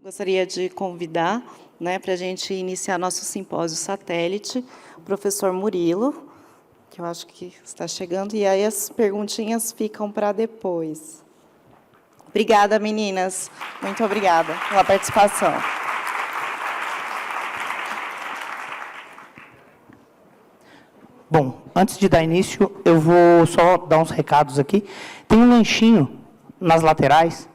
Gostaria de convidar, para a gente iniciar nosso simpósio satélite, o professor Murilo, que eu acho que está chegando, e aí as perguntinhas ficam para depois. Obrigada, meninas. Muito obrigada pela participação. Bom, antes de dar início, eu vou só dar uns recados aqui. Tem um lanchinho nas laterais,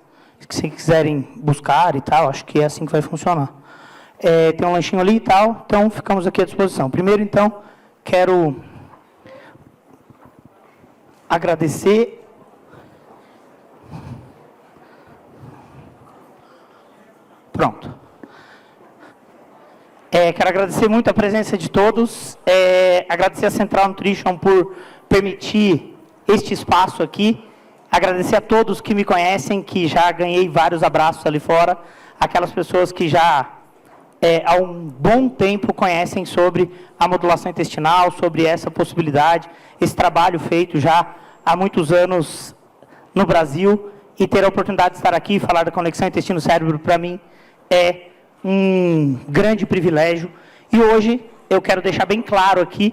que se quiserem buscar e tal, acho que é assim que vai funcionar. Tem um lanchinho ali e tal, então ficamos aqui à disposição. Primeiro, então, quero agradecer Pronto. Quero agradecer muito a presença de todos, agradecer a Central Nutrition por permitir este espaço aqui, agradecer a todos que me conhecem, que já ganhei vários abraços ali fora, aquelas pessoas que já há um bom tempo conhecem sobre a modulação intestinal, sobre essa possibilidade, esse trabalho feito já há muitos anos no Brasil, e ter a oportunidade de estar aqui e falar da conexão intestino-cérebro, para mim, é um grande privilégio. E hoje eu quero deixar bem claro aqui,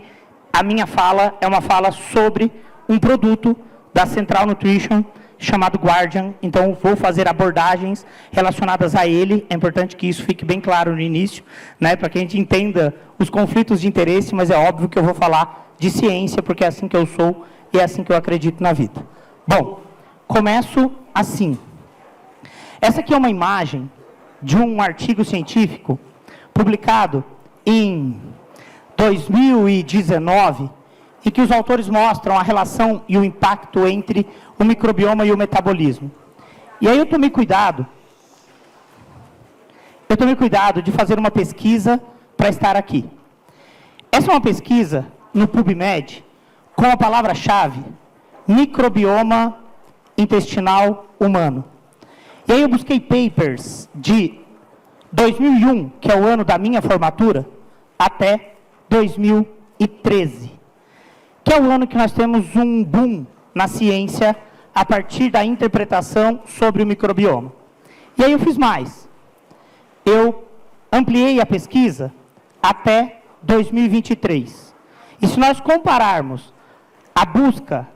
a minha fala é uma fala sobre um produto da Central Nutrition chamado Guardian, então vou fazer abordagens relacionadas a ele. É importante que isso fique bem claro no início, para que a gente entenda os conflitos de interesse, mas é óbvio que eu vou falar de ciência, porque é assim que eu sou e é assim que eu acredito na vida. Bom, começo assim. Essa aqui é uma imagem de um artigo científico publicado em 2019, em que os autores mostram a relação e o impacto entre o microbioma e o metabolismo. E aí eu tomei cuidado de fazer uma pesquisa para estar aqui. Essa é uma pesquisa no PubMed com a palavra-chave microbioma intestinal humano. E aí eu busquei papers de 2001, que é o ano da minha formatura, até 2013, que é o ano que nós temos um boom na ciência a partir da interpretação sobre o microbioma. E aí eu fiz mais. Eu ampliei a pesquisa até 2023. E se nós compararmos a busca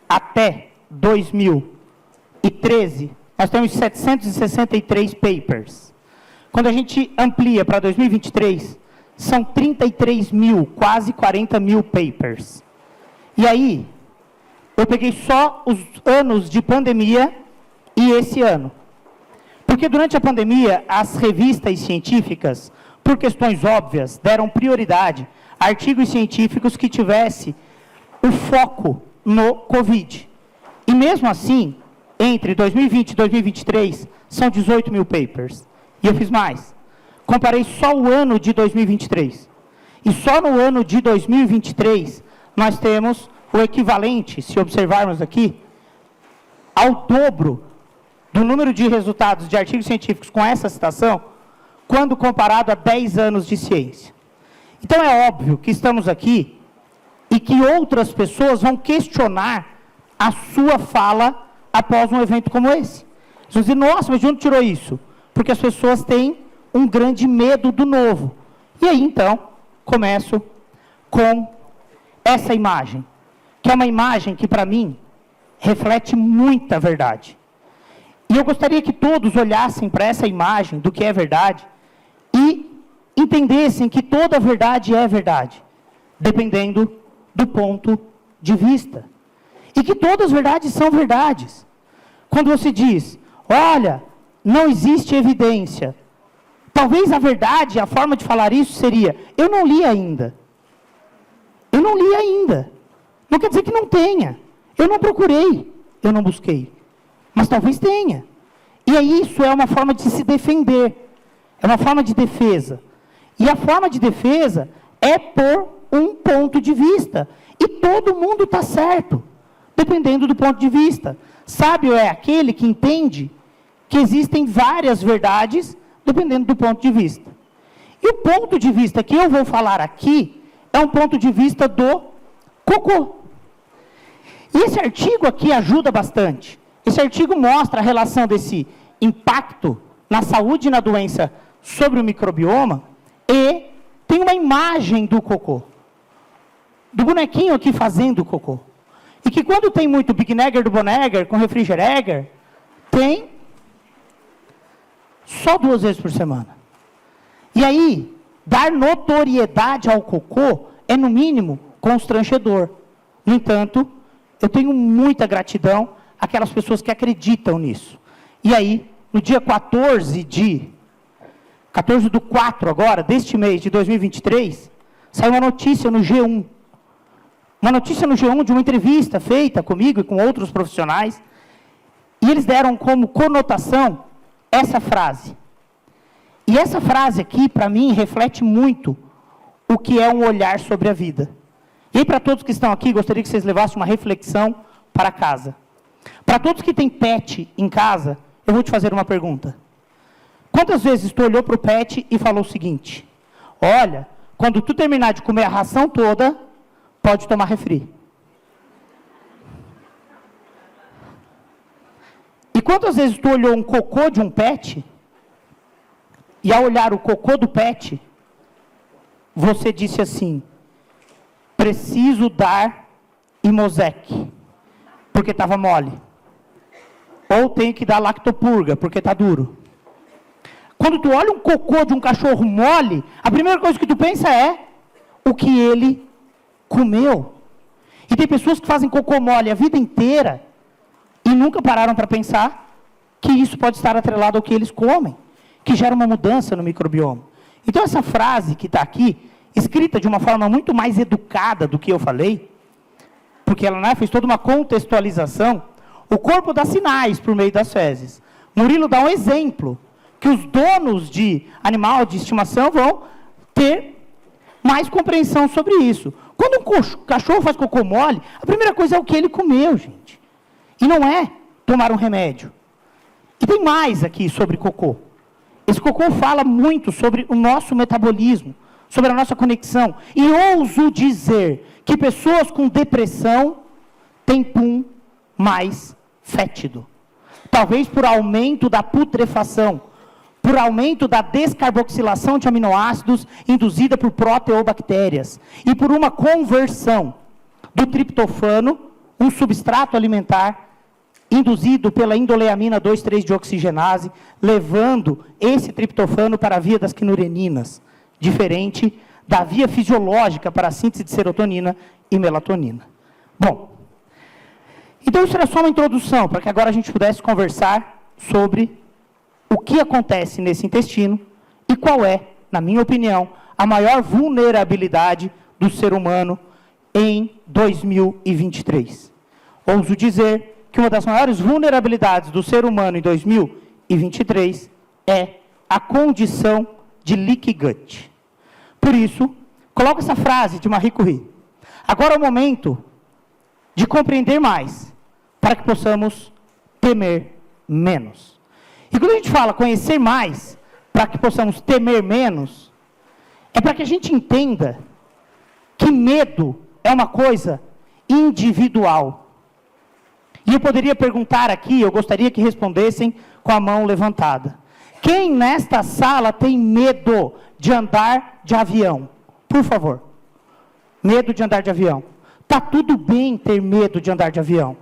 até 2013, nós temos 763 papers. Quando a gente amplia para 2023, são 33 mil, quase 40 mil papers. E aí, eu peguei só os anos de pandemia e esse ano. Porque durante a pandemia, as revistas científicas, por questões óbvias, deram prioridade a artigos científicos que tivessem o foco no Covid. E mesmo assim, entre 2020 e 2023, são 18 mil papers. E eu fiz mais. Comparei só o ano de 2023. E só no ano de 2023, nós temos o equivalente, se observarmos aqui, ao dobro do número de resultados de artigos científicos com essa citação, quando comparado a 10 anos de ciência. Então, é óbvio que estamos aqui e que outras pessoas vão questionar a sua fala após um evento como esse. Vocês vão dizer, nossa, mas de onde tirou isso? Porque as pessoas têm um grande medo do novo. E aí, então, começo com essa imagem, que é uma imagem que, para mim, reflete muita verdade. E eu gostaria que todos olhassem para essa imagem do que é verdade e entendessem que toda verdade é verdade, dependendo do ponto de vista. E que todas as verdades são verdades. Quando você diz, olha, não existe evidência, talvez a verdade, a forma de falar isso seria, eu não li ainda. Eu não li ainda. Não quer dizer que não tenha. Eu não procurei, eu não busquei. Mas talvez tenha. E aí isso é uma forma de se defender. É uma forma de defesa. E a forma de defesa é por um ponto de vista. E todo mundo está certo, dependendo do ponto de vista. Sábio é aquele que entende que existem várias verdades, dependendo do ponto de vista. E o ponto de vista que eu vou falar aqui é um ponto de vista do cocô. E esse artigo aqui ajuda bastante. Esse artigo mostra a relação desse impacto na saúde e na doença sobre o microbioma, e tem uma imagem do cocô, do bonequinho aqui fazendo cocô. E que quando tem muito Big Nagger do Bonegger com refrigeregger, tem só 2 vezes por semana. E aí, dar notoriedade ao cocô é, no mínimo, constrangedor. No entanto, eu tenho muita gratidão àquelas pessoas que acreditam nisso. E aí, no dia 14 do 4 agora, deste mês de 2023, saiu uma notícia no G1. Uma notícia no G1 de uma entrevista feita comigo e com outros profissionais. E eles deram como conotação essa frase. E essa frase aqui, para mim, reflete muito o que é um olhar sobre a vida. E aí, para todos que estão aqui, gostaria que vocês levassem uma reflexão para casa. Para todos que têm pet em casa, eu vou te fazer uma pergunta. Quantas vezes tu olhou para o pet e falou o seguinte: olha, quando tu terminar de comer a ração toda, pode tomar refri. E quantas vezes tu olhou um cocô de um pet, e ao olhar o cocô do pet, você disse assim: preciso dar Imosec, porque estava mole. Ou tenho que dar lactopurga, porque está duro. Quando tu olha um cocô de um cachorro mole, a primeira coisa que tu pensa é o que ele comeu. E tem pessoas que fazem cocô mole a vida inteira e nunca pararam para pensar que isso pode estar atrelado ao que eles comem, que gera uma mudança no microbioma. Então, essa frase que está aqui, escrita de uma forma muito mais educada do que eu falei, porque ela fez toda uma contextualização, o corpo dá sinais por meio das fezes. Murilo dá um exemplo, que os donos de animal de estimação vão ter mais compreensão sobre isso. Quando um cachorro faz cocô mole, a primeira coisa é o que ele comeu, gente. E não é tomar um remédio. E tem mais aqui sobre cocô. Esse cocô fala muito sobre o nosso metabolismo, sobre a nossa conexão. E ouso dizer que pessoas com depressão têm pum mais fétido. Talvez por aumento da putrefação, por aumento da descarboxilação de aminoácidos induzida por proteobactérias e por uma conversão do triptofano, um substrato alimentar, induzido pela indoleamina 2,3-dioxigenase, levando esse triptofano para a via das quinureninas, diferente da via fisiológica para a síntese de serotonina e melatonina. Bom, então isso era só uma introdução, para que agora a gente pudesse conversar sobre o que acontece nesse intestino e qual é, na minha opinião, a maior vulnerabilidade do ser humano em 2023. Ouso dizer que uma das maiores vulnerabilidades do ser humano em 2023 é a condição de leaky gut. Por isso, coloco essa frase de Marie Curie. Agora é o momento de compreender mais, para que possamos temer menos. E quando a gente fala conhecer mais, para que possamos temer menos, é para que a gente entenda que medo é uma coisa individual. E eu poderia perguntar aqui, eu gostaria que respondessem com a mão levantada. Quem nesta sala tem medo de andar de avião? Por favor. Medo de andar de avião. Tá tudo bem ter medo de andar de avião.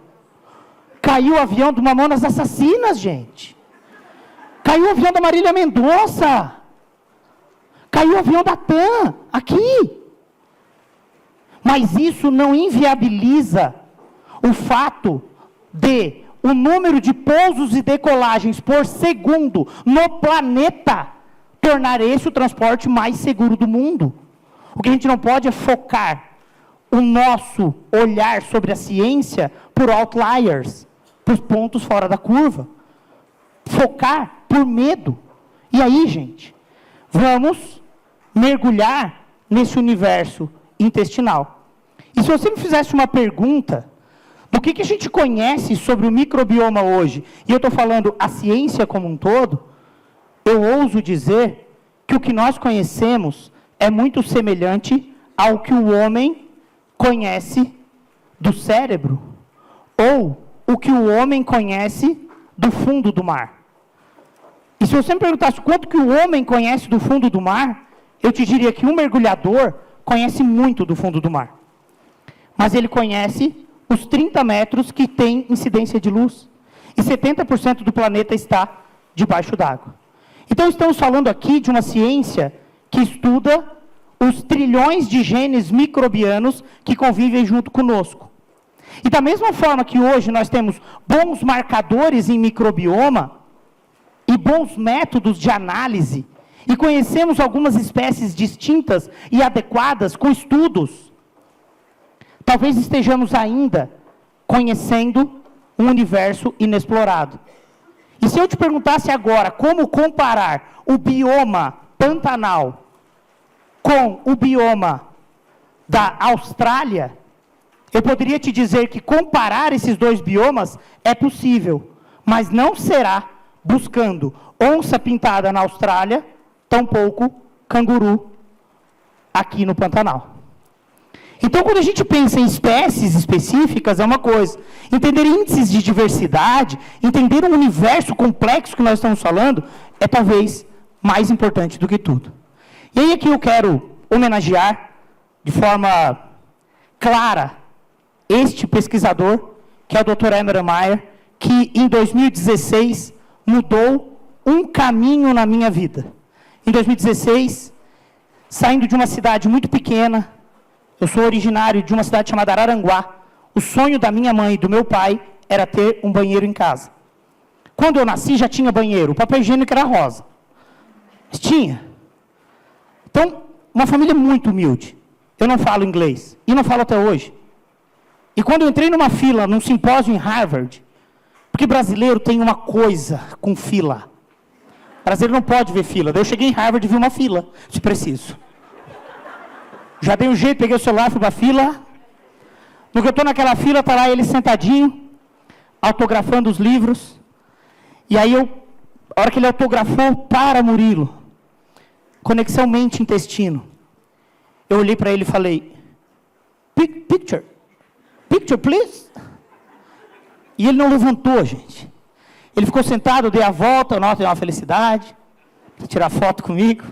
Caiu o avião do Mamonas Assassinas, gente. Caiu o avião da Marília Mendonça. Caiu o avião da TAM, aqui. Mas isso não inviabiliza o fato de o número de pousos e decolagens por segundo no planeta tornar esse o transporte mais seguro do mundo. O que a gente não pode é focar o nosso olhar sobre a ciência por outliers, por pontos fora da curva. Focar por medo. E aí, gente, vamos mergulhar nesse universo intestinal. E se você me fizesse uma pergunta do que a gente conhece sobre o microbioma hoje, e eu estou falando a ciência como um todo, eu ouso dizer que o que nós conhecemos é muito semelhante ao que o homem conhece do cérebro, ou o que o homem conhece do fundo do mar. E se você me perguntasse quanto que o homem conhece do fundo do mar, eu te diria que um mergulhador conhece muito do fundo do mar. Mas ele conhece os 30 metros que tem incidência de luz. E 70% do planeta está debaixo d'água. Então, estamos falando aqui de uma ciência que estuda os trilhões de genes microbianos que convivem junto conosco. E da mesma forma que hoje nós temos bons marcadores em microbioma e bons métodos de análise, e conhecemos algumas espécies distintas e adequadas com estudos, talvez estejamos ainda conhecendo um universo inexplorado. E se eu te perguntasse agora como comparar o bioma Pantanal com o bioma da Austrália, eu poderia te dizer que comparar esses dois biomas é possível, mas não será buscando onça pintada na Austrália, tampouco canguru aqui no Pantanal. Então, quando a gente pensa em espécies específicas, é uma coisa. Entender índices de diversidade, entender o universo complexo que nós estamos falando, é talvez mais importante do que tudo. E aí aqui eu quero homenagear, de forma clara, este pesquisador, que é o Dr. Emerald Meyer, que em 2016 mudou um caminho na minha vida. Em 2016, saindo de uma cidade muito pequena, eu sou originário de uma cidade chamada Araranguá, o sonho da minha mãe e do meu pai era ter um banheiro em casa. Quando eu nasci, já tinha banheiro, o papel higiênico era rosa. Mas tinha. Então, uma família muito humilde. Eu não falo inglês, e não falo até hoje. E quando eu entrei numa fila, num simpósio em Harvard, porque brasileiro tem uma coisa com fila. Brasileiro não pode ver fila. Daí eu cheguei em Harvard e vi uma fila, se preciso. Já dei um jeito, peguei o celular, fui para a fila. No que eu estou naquela fila, está lá ele sentadinho, autografando os livros. E aí, a hora que ele autografou, para Murilo, conexão mente-intestino. Eu olhei para ele e falei, picture, please. E ele não levantou, gente. Ele ficou sentado, eu dei a volta, nossa, deu uma felicidade, tirar foto comigo.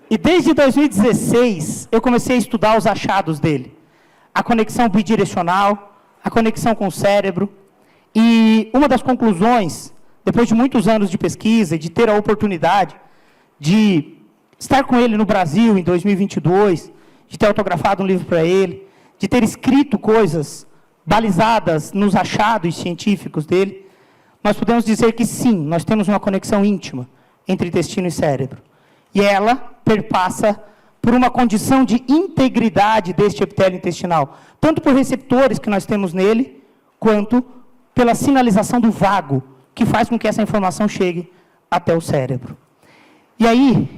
E desde 2016, eu comecei a estudar os achados dele. A conexão bidirecional, a conexão com o cérebro. E uma das conclusões, depois de muitos anos de pesquisa e de ter a oportunidade de estar com ele no Brasil em 2022, de ter autografado um livro para ele, de ter escrito coisas balizadas nos achados científicos dele, nós podemos dizer que sim, nós temos uma conexão íntima entre intestino e cérebro. E ela perpassa por uma condição de integridade deste epitélio intestinal, tanto por receptores que nós temos nele, quanto pela sinalização do vago, que faz com que essa informação chegue até o cérebro. E aí,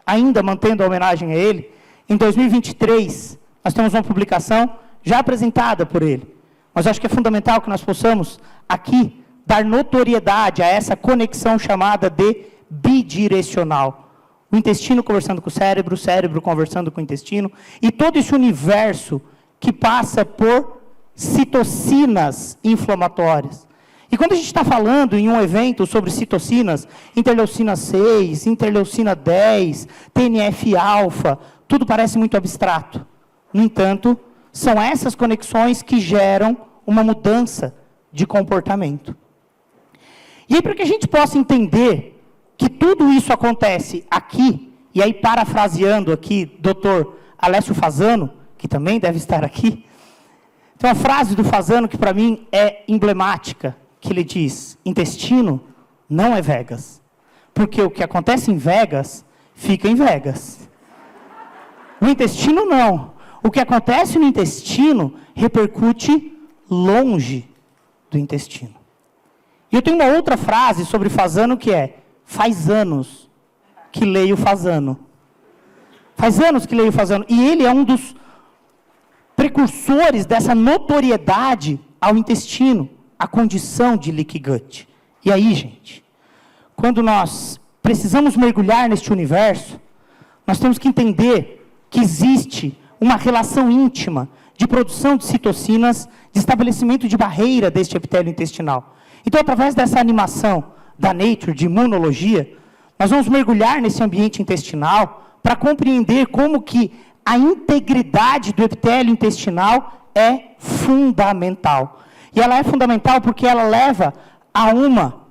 ainda mantendo a homenagem a ele, em 2023, nós temos uma publicação já apresentada por ele. Mas acho que é fundamental que nós possamos, aqui, dar notoriedade a essa conexão chamada de bidirecional. O intestino conversando com o cérebro conversando com o intestino, e todo esse universo que passa por citocinas inflamatórias. E quando a gente está falando em um evento sobre citocinas, interleucina 6, interleucina 10, TNF-alfa, tudo parece muito abstrato. No entanto, são essas conexões que geram uma mudança de comportamento. E aí, para que a gente possa entender que tudo isso acontece aqui, e aí parafraseando aqui Dr. Alessio Fasano, que também deve estar aqui, tem uma frase do Fasano que para mim é emblemática, que ele diz, intestino não é Vegas, porque o que acontece em Vegas, fica em Vegas. O intestino não. O que acontece no intestino repercute longe do intestino. E eu tenho uma outra frase sobre Fasano que é, faz anos que leio Fasano. Faz anos que leio Fasano. E ele é um dos precursores dessa notoriedade ao intestino, a condição de leaky gut. E aí, gente, quando nós precisamos mergulhar neste universo, nós temos que entender que existe uma relação íntima de produção de citocinas, de estabelecimento de barreira deste epitélio intestinal. Então, através dessa animação da Nature, de imunologia, Nós vamos mergulhar nesse ambiente intestinal para compreender como que a integridade do epitélio intestinal é fundamental. E ela é fundamental porque ela leva a uma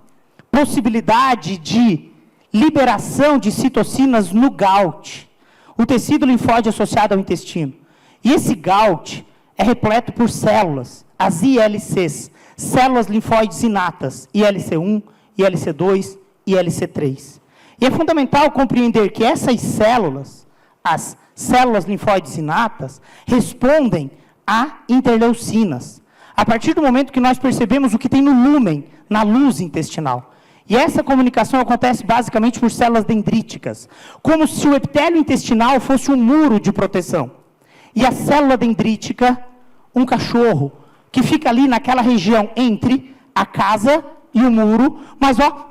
possibilidade de liberação de citocinas no GALT, o tecido linfóide associado ao intestino. E esse GALT é repleto por células, as ILCs, células linfóides inatas, ILC1, ILC2 e ILC3. E é fundamental compreender que essas células, as células linfóides inatas, respondem a interleucinas. A partir do momento que nós percebemos o que tem no lúmen, na luz intestinal. E essa comunicação acontece basicamente por células dendríticas, como se o epitélio intestinal fosse um muro de proteção. E a célula dendrítica, um cachorro, que fica ali naquela região entre a casa e o muro, mas ó,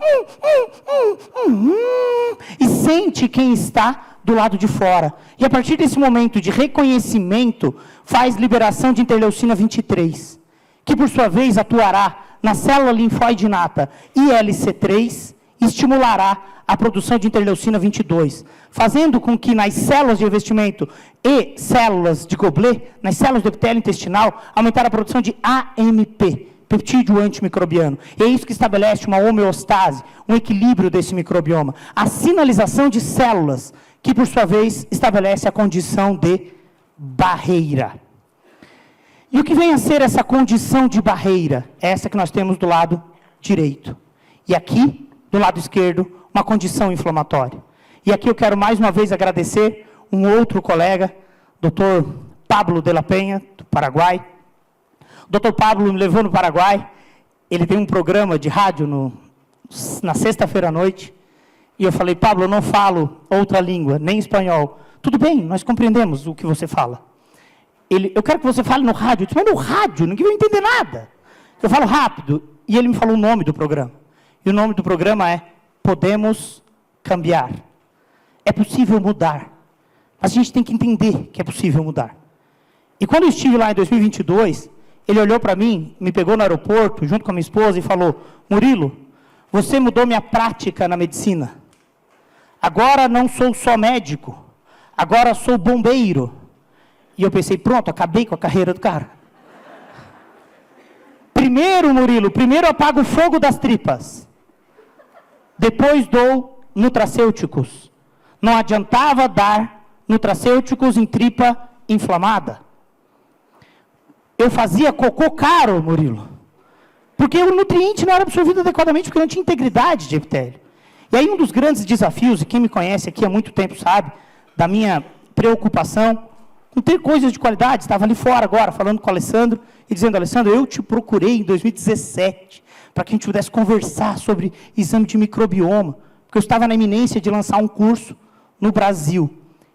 e sente quem está do lado de fora. E a partir desse momento de reconhecimento, faz liberação de interleucina 23, que por sua vez atuará na célula linfóide inata ILC3, estimulará a produção de interleucina 22, fazendo com que nas células de revestimento e células de Goblet, nas células do epitélio intestinal, aumentar a produção de AMP, peptídeo antimicrobiano. E é isso que estabelece uma homeostase, um equilíbrio desse microbioma. A sinalização de células, que por sua vez estabelece a condição de barreira. E o que vem a ser essa condição de barreira? Essa que nós temos do lado direito. E aqui, do lado esquerdo, uma condição inflamatória. E aqui eu quero mais uma vez agradecer um outro colega, Dr. Pablo de la Penha, do Paraguai. O Dr. Pablo me levou no Paraguai, ele tem um programa de rádio na sexta-feira à noite, e eu falei, Pablo, eu não falo outra língua, nem espanhol. Tudo bem, nós compreendemos o que você fala. Eu quero que você fale no rádio. Eu disse, mas no rádio, ninguém vai entender nada. Eu falo rápido. E ele me falou o nome do programa. E o nome do programa é Podemos Cambiar. É possível mudar. Mas a gente tem que entender que é possível mudar. E quando eu estive lá em 2022, ele olhou para mim, me pegou no aeroporto, junto com a minha esposa, e falou, Murilo, você mudou minha prática na medicina. Agora não sou só médico. Agora sou bombeiro. E eu pensei, pronto, acabei com a carreira do cara. Primeiro, Murilo, primeiro apago o fogo das tripas. Depois dou nutracêuticos. Não adiantava dar nutracêuticos em tripa inflamada. Eu fazia cocô caro, Murilo. Porque o nutriente não era absorvido adequadamente, porque não tinha integridade de epitélio. E aí um dos grandes desafios, e quem me conhece aqui há muito tempo sabe, da minha preocupação, com ter coisas de qualidade, estava ali fora agora, falando com o Alessandro, e dizendo, Alessandro, eu te procurei em 2017, para que a gente pudesse conversar sobre exame de microbioma, porque eu estava na iminência de lançar um curso no Brasil.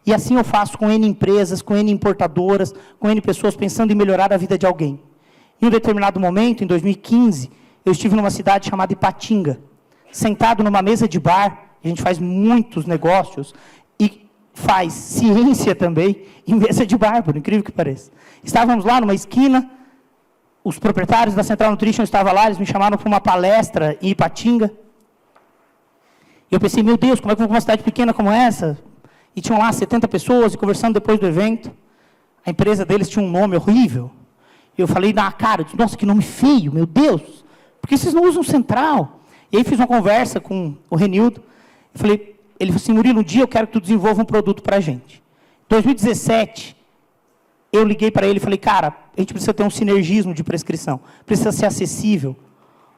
E assim eu faço com N empresas, com N importadoras, com N pessoas pensando em melhorar a vida de alguém. Em um determinado momento, em 2015, eu estive numa cidade chamada Ipatinga, sentado numa mesa de bar, a gente faz muitos negócios, e faz ciência também em mesa de bar, por incrível que pareça. Estávamos lá numa esquina, os proprietários da Central Nutrition estavam lá, eles me chamaram para uma palestra em Ipatinga. E eu pensei, meu Deus, como é que eu vou para uma cidade pequena como essa? E tinham lá 70 pessoas, e conversando depois do evento. A empresa deles tinha um nome horrível. E eu falei na cara, eu disse, nossa, que nome feio, meu Deus. Por que vocês não usam Central? E aí fiz uma conversa com o Renildo. Eu falei, ele falou assim, Murilo, um dia eu quero que tu desenvolva um produto para a gente. Em 2017, eu liguei para ele e falei, cara, a gente precisa ter um sinergismo de prescrição. Precisa ser acessível.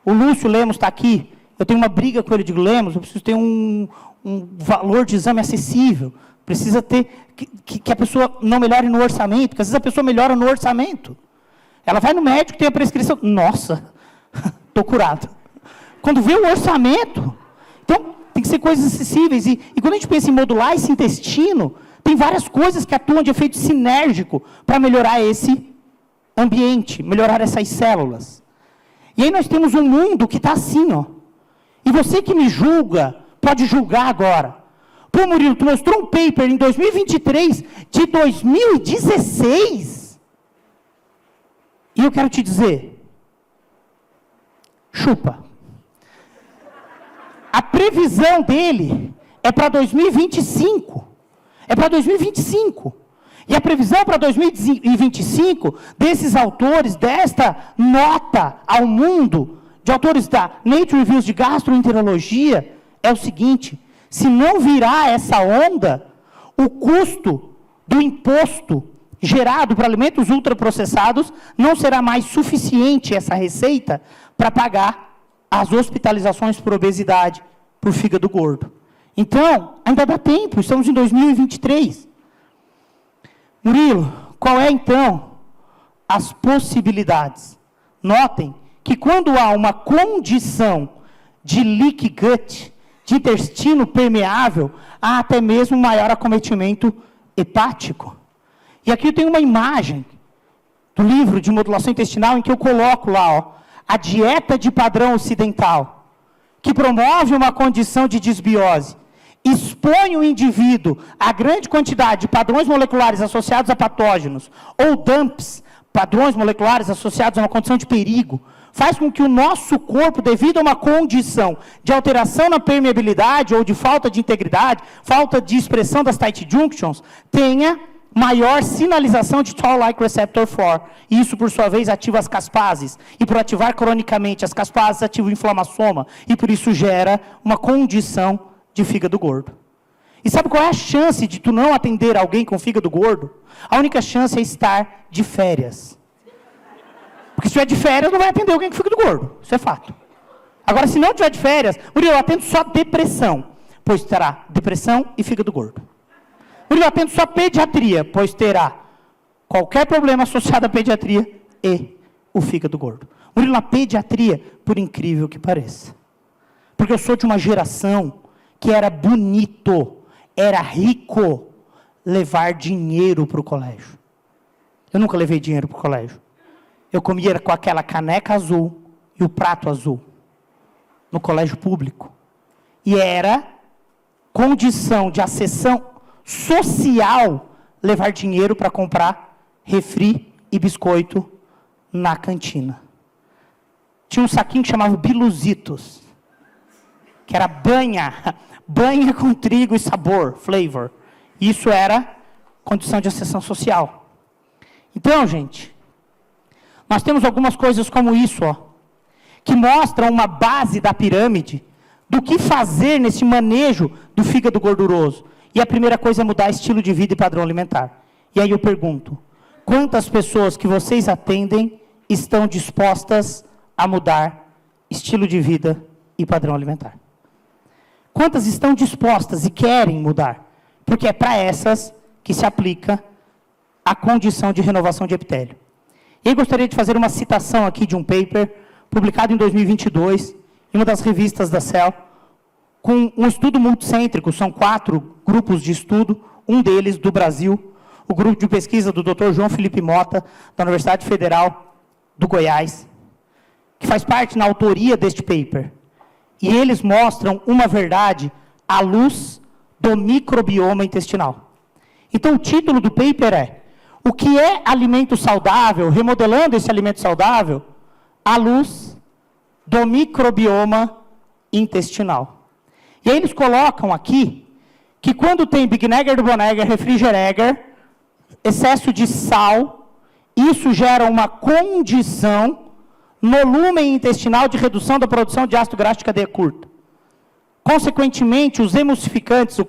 O Lúcio Lemos está aqui. Eu tenho uma briga com ele, digo, Lemos, eu preciso ter um valor de exame acessível. Precisa ter que a pessoa não melhore no orçamento, porque às vezes a pessoa melhora no orçamento. Ela vai no médico, tem a prescrição. Nossa, estou curado. Quando vê o orçamento, então, tem que ser coisas acessíveis. E quando a gente pensa em modular esse intestino, tem várias coisas que atuam de efeito sinérgico para melhorar esse ambiente, melhorar essas células. E aí nós temos um mundo que está assim, ó. E você que me julga, pode julgar agora. Pô, Murilo, tu mostrou um paper em 2023 de 2016? E eu quero te dizer, chupa. A previsão dele é para 2025. É para 2025. E a previsão para 2025 desses autores, desta nota ao mundo, de autores da Nature Reviews de Gastroenterologia, é o seguinte: se não virar essa onda, o custo do imposto gerado para alimentos ultraprocessados não será mais suficiente, essa receita, para pagar as hospitalizações por obesidade, por fígado gordo. Então, ainda dá tempo, estamos em 2023. Murilo, qual é, então, as possibilidades? Notem que quando há uma condição de leaky gut, de intestino permeável, há até mesmo maior acometimento hepático. E aqui eu tenho uma imagem do livro de modulação intestinal em que eu coloco lá, ó, a dieta de padrão ocidental, que promove uma condição de disbiose, expõe o indivíduo a grande quantidade de padrões moleculares associados a patógenos, ou DUNPs, padrões moleculares associados a uma condição de perigo, faz com que o nosso corpo, devido a uma condição de alteração na permeabilidade ou de falta de integridade, falta de expressão das tight junctions, tenha maior sinalização de Toll-like receptor 4. Isso, por sua vez, ativa as caspases. E por ativar cronicamente as caspases, ativa o inflamassoma. E por isso gera uma condição de fígado gordo. E sabe qual é a chance de tu não atender alguém com fígado gordo? A única chance é estar de férias. Porque se tiver de férias, não vai atender alguém com fígado gordo. Isso é fato. Agora, se não tiver de férias, Murilo, eu atendo só depressão. Pois terá depressão e fígado gordo. Murilo, eu atendo só pediatria. Pois terá qualquer problema associado à pediatria e o fígado gordo. Murilo, na pediatria, por incrível que pareça. Porque eu sou de uma geração que era bonito, era rico, levar dinheiro para o colégio. Eu nunca levei dinheiro para o colégio. Eu comia com aquela caneca azul e o prato azul, no colégio público. E era condição de acessão social levar dinheiro para comprar refri e biscoito na cantina. Tinha um saquinho que chamava Biluzitos, que era banha com trigo e sabor, flavor. Isso era condição de acessão social. Então, gente, nós temos algumas coisas como isso, ó, que mostram uma base da pirâmide do que fazer nesse manejo do fígado gorduroso. E a primeira coisa é mudar estilo de vida e padrão alimentar. E aí eu pergunto, quantas pessoas que vocês atendem estão dispostas a mudar estilo de vida e padrão alimentar? Quantas estão dispostas e querem mudar? Porque é para essas que se aplica a condição de renovação de epitélio. E eu gostaria de fazer uma citação aqui de um paper, publicado em 2022, em uma das revistas da Cell, com um estudo multicêntrico, são 4 grupos de estudo, um deles do Brasil, o grupo de pesquisa do Dr. João Felipe Mota, da Universidade Federal do Goiás, que faz parte na autoria deste paper. E eles mostram uma verdade à luz do microbioma intestinal. Então, o título do paper é: o que é alimento saudável, remodelando esse alimento saudável, à luz do microbioma intestinal. E aí eles colocam aqui que quando tem Big Nagger do Bonegger, Refrigeregger, excesso de sal, isso gera uma condição no lúmen intestinal de redução da produção de ácido graxo de cadeia curta. Consequentemente, os emulsificantes, o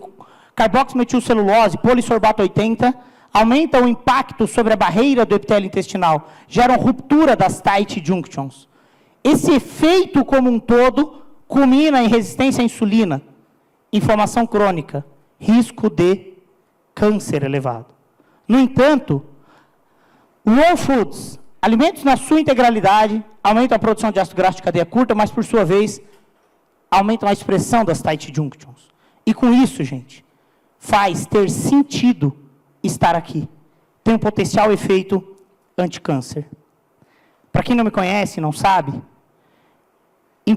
carboximetilcelulose, polissorbato 80, aumentam o impacto sobre a barreira do epitélio intestinal, geram ruptura das tight junctions. Esse efeito como um todo culmina em resistência à insulina, inflamação crônica, risco de câncer elevado. No entanto, raw foods, alimentos na sua integralidade, aumentam a produção de ácido graxo de cadeia curta, mas, por sua vez, aumentam a expressão das tight junctions. E com isso, gente, faz ter sentido estar aqui. Tem um potencial efeito anticâncer. Para quem não me conhece, não sabe, em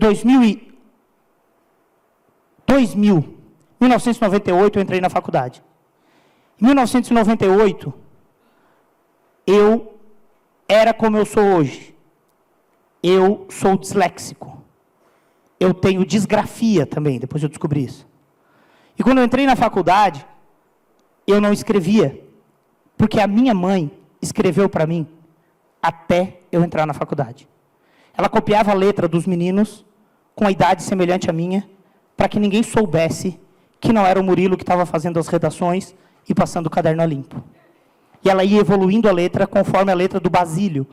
1998, eu entrei na faculdade. Em 1998, eu era como eu sou hoje. Eu sou disléxico. Eu tenho disgrafia também, depois eu descobri isso. E quando eu entrei na faculdade, eu não escrevia, porque a minha mãe escreveu para mim até eu entrar na faculdade. Ela copiava a letra dos meninos com a idade semelhante à minha, para que ninguém soubesse que não era o Murilo que estava fazendo as redações e passando o caderno a limpo. E ela ia evoluindo a letra conforme a letra do Basílio,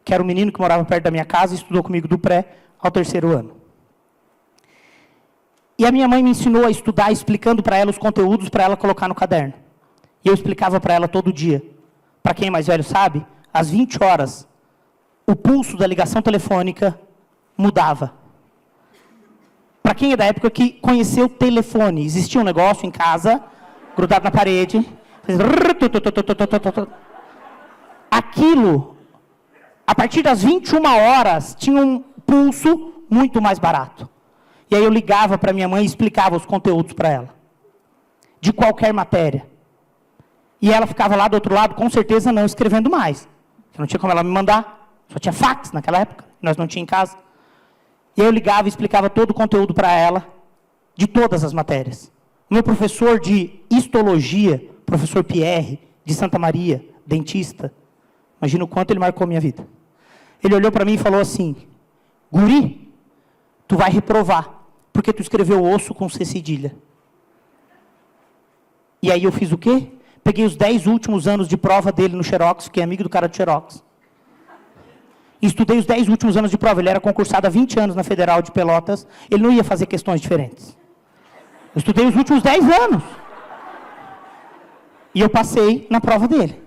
que era o menino que morava perto da minha casa e estudou comigo do pré ao 3º ano. E a minha mãe me ensinou a estudar, explicando para ela os conteúdos para ela colocar no caderno. E eu explicava para ela todo dia. Para quem é mais velho sabe, às 20 horas, o pulso da ligação telefônica mudava. Para quem é da época que conheceu o telefone, existia um negócio em casa, grudado na parede, aquilo, a partir das 21 horas, tinha um pulso muito mais barato. E aí eu ligava para minha mãe e explicava os conteúdos para ela, de qualquer matéria. E ela ficava lá do outro lado, com certeza não escrevendo mais. Não tinha como ela me mandar, só tinha fax naquela época, nós não tínhamos em casa. E aí eu ligava e explicava todo o conteúdo para ela, de todas as matérias. O meu professor de histologia, professor Pierre, de Santa Maria, dentista, imagina o quanto ele marcou a minha vida. Ele olhou para mim e falou assim: guri, tu vai reprovar, porque tu escreveu osso com C cedilha. E aí eu fiz o quê? Peguei os 10 últimos anos de prova dele no Xerox, fiquei amigo do cara do Xerox. E estudei os 10 últimos anos de prova. Ele era concursado há 20 anos na Federal de Pelotas. Ele não ia fazer questões diferentes. Eu estudei os últimos 10 anos. E eu passei na prova dele.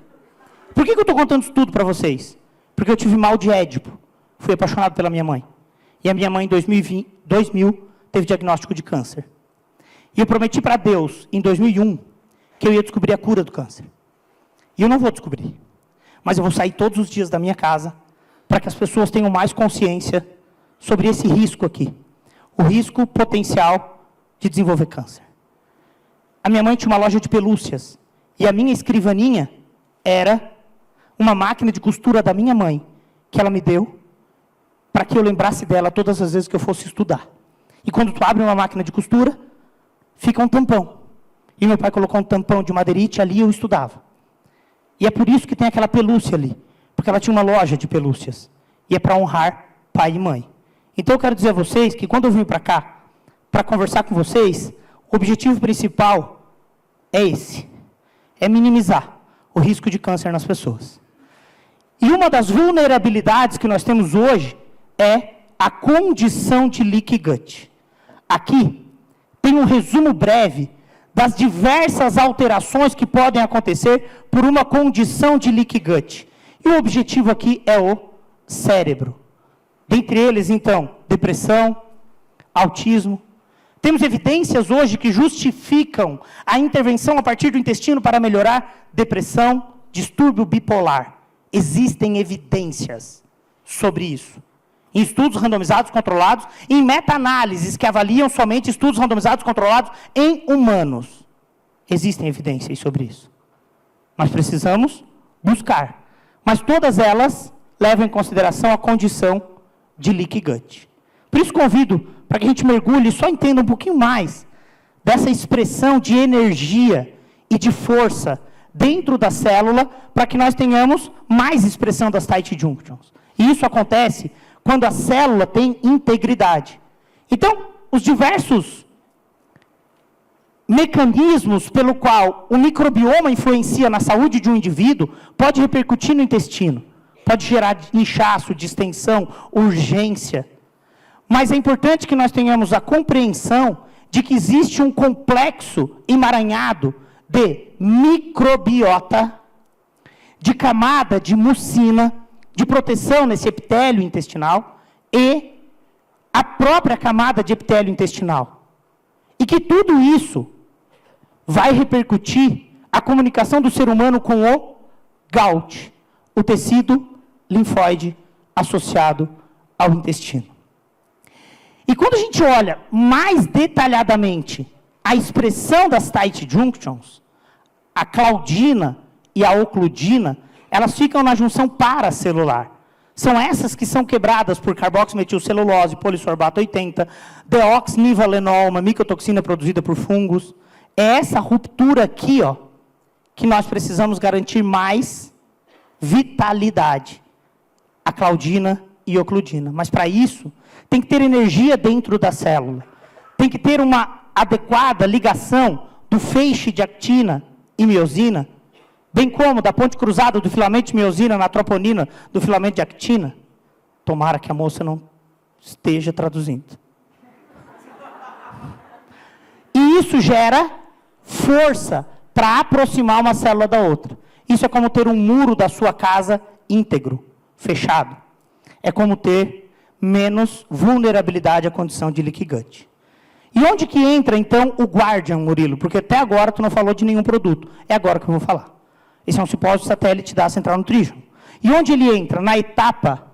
Por que eu estou contando isso tudo para vocês? Porque eu tive mal de Édipo. Fui apaixonado pela minha mãe. E a minha mãe, em 2000, teve diagnóstico de câncer. E eu prometi para Deus, em 2001, que eu ia descobrir a cura do câncer. E eu não vou descobrir. Mas eu vou sair todos os dias da minha casa para que as pessoas tenham mais consciência sobre esse risco aqui. O risco potencial de desenvolver câncer. A minha mãe tinha uma loja de pelúcias. E a minha escrivaninha era uma máquina de costura da minha mãe, que ela me deu para que eu lembrasse dela todas as vezes que eu fosse estudar. E quando tu abre uma máquina de costura, fica um tampão. E meu pai colocou um tampão de madeirite ali e eu estudava. E é por isso que tem aquela pelúcia ali. Porque ela tinha uma loja de pelúcias. E é para honrar pai e mãe. Então eu quero dizer a vocês que quando eu vim para cá, para conversar com vocês, o objetivo principal é esse. É minimizar o risco de câncer nas pessoas. E uma das vulnerabilidades que nós temos hoje é a condição de leaky gut. Aqui tem um resumo breve das diversas alterações que podem acontecer por uma condição de leaky gut. E o objetivo aqui é o cérebro. Dentre eles, então, depressão, autismo. Temos evidências hoje que justificam a intervenção a partir do intestino para melhorar depressão, distúrbio bipolar. Existem evidências sobre isso. Em estudos randomizados controlados, em meta-análises que avaliam somente estudos randomizados controlados em humanos. Existem evidências sobre isso. Nós precisamos buscar. Mas todas elas levam em consideração a condição de leaky gut. Por isso convido para que a gente mergulhe e só entenda um pouquinho mais dessa expressão de energia e de força dentro da célula, para que nós tenhamos mais expressão das tight junctions. E isso acontece quando a célula tem integridade. Então, os diversos mecanismos pelo qual o microbioma influencia na saúde de um indivíduo pode repercutir no intestino, pode gerar inchaço, distensão, urgência. Mas é importante que nós tenhamos a compreensão de que existe um complexo emaranhado de microbiota, de camada de mucina, de proteção nesse epitélio intestinal e a própria camada de epitélio intestinal. E que tudo isso vai repercutir a comunicação do ser humano com o GALT, o tecido linfóide associado ao intestino. E quando a gente olha mais detalhadamente a expressão das tight junctions, a claudina e a ocludina, elas ficam na junção paracelular. São essas que são quebradas por carboximetilcelulose, polissorbato 80, deoxnivalenol, uma micotoxina produzida por fungos. É essa ruptura aqui, ó, que nós precisamos garantir mais vitalidade. A claudina e ocludina. Mas, para isso, tem que ter energia dentro da célula. Tem que ter uma adequada ligação do feixe de actina e miosina, bem como da ponte cruzada do filamento de miosina na troponina do filamento de actina. Tomara que a moça não esteja traduzindo. E isso gera força para aproximar uma célula da outra. Isso é como ter um muro da sua casa íntegro, fechado. É como ter menos vulnerabilidade à condição de liquigante. E onde que entra, então, o Guardian, Murilo? Porque até agora tu não falou de nenhum produto. É agora que eu vou falar. Esse é um simpósio satélite da Central Nutrition. E onde ele entra? Na etapa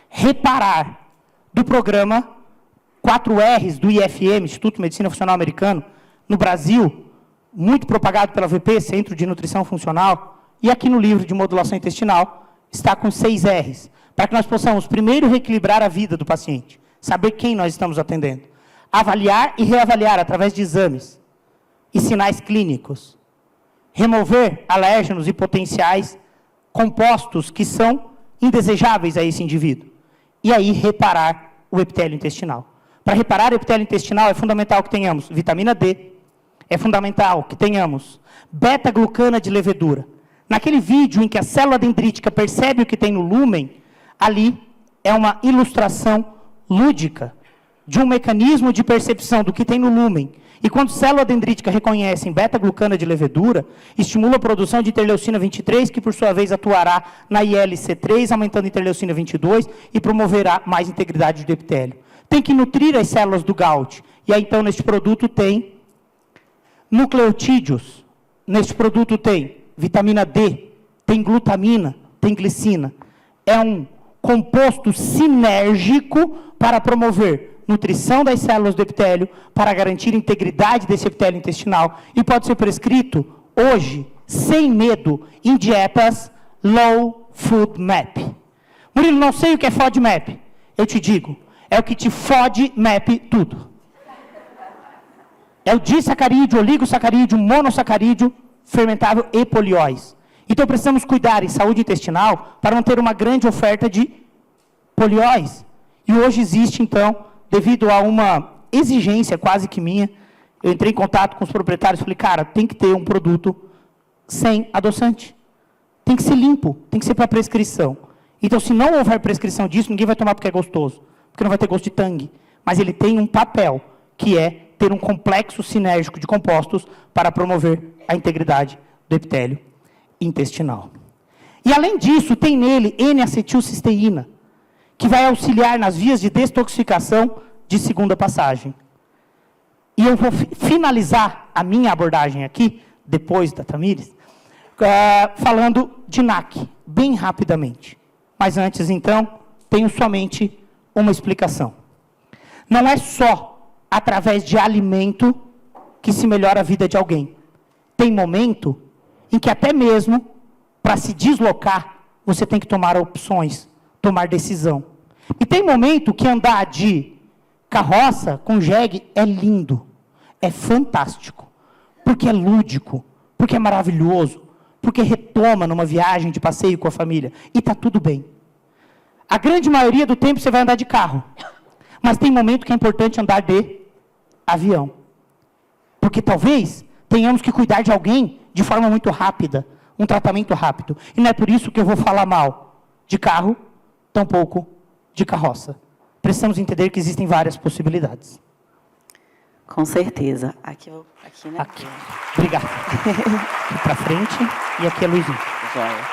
reparar do programa 4Rs do IFM, Instituto de Medicina Funcional Americano, no Brasil, muito propagado pela VP, Centro de Nutrição Funcional, e aqui no livro de modulação intestinal, está com 6 Rs, para que nós possamos primeiro reequilibrar a vida do paciente, saber quem nós estamos atendendo, avaliar e reavaliar através de exames e sinais clínicos, remover alérgenos e potenciais compostos que são indesejáveis a esse indivíduo, e aí reparar o epitélio intestinal. Para reparar o epitélio intestinal é fundamental que tenhamos vitamina D, é fundamental que tenhamos beta-glucana de levedura. Naquele vídeo em que a célula dendrítica percebe o que tem no lúmen, ali é uma ilustração lúdica de um mecanismo de percepção do que tem no lúmen. E quando a célula dendrítica reconhece beta-glucana de levedura, estimula a produção de interleucina 23, que por sua vez atuará na ILC3, aumentando a interleucina 22 e promoverá mais integridade do epitélio. Tem que nutrir as células do Gout. E aí, então, neste produto tem nucleotídeos. Neste produto tem vitamina D, tem glutamina, tem glicina. É um composto sinérgico para promover nutrição das células do epitélio, para garantir a integridade desse epitélio intestinal. E pode ser prescrito, hoje, sem medo, em dietas low food map. Murilo, não sei o que é FODMAP. Eu te digo, é o que te FODMAP tudo. É o disacarídeo, oligosacarídeo, monossacarídeo, fermentável e polióis. Então, precisamos cuidar em saúde intestinal para não ter uma grande oferta de polióis. E hoje existe, então, devido a uma exigência quase que minha, eu entrei em contato com os proprietários e falei, cara, tem que ter um produto sem adoçante. Tem que ser limpo, tem que ser para prescrição. Então, se não houver prescrição disso, ninguém vai tomar porque é gostoso, porque não vai ter gosto de tangue. Mas ele tem um papel, que é ter um complexo sinérgico de compostos para promover a integridade do epitélio intestinal. E, além disso, tem nele N-acetilcisteína, que vai auxiliar nas vias de detoxificação de segunda passagem. E eu vou finalizar a minha abordagem aqui, depois da Tamires, falando de NAC, bem rapidamente. Mas antes, então, tenho somente uma explicação. Não é só através de alimento que se melhora a vida de alguém. Tem momento em que até mesmo, para se deslocar, você tem que tomar opções, tomar decisão. E tem momento que andar de carroça com jegue é lindo, é fantástico, porque é lúdico, porque é maravilhoso, porque retoma numa viagem de passeio com a família, e está tudo bem. A grande maioria do tempo você vai andar de carro, mas tem momento que é importante andar de avião, porque talvez tenhamos que cuidar de alguém de forma muito rápida, um tratamento rápido, e não é por isso que eu vou falar mal de carro, tampouco de carroça. Precisamos entender que existem várias possibilidades. Com certeza. Aqui, né? Aqui. Obrigado. Aqui para frente e aqui é Luizinho. Joia.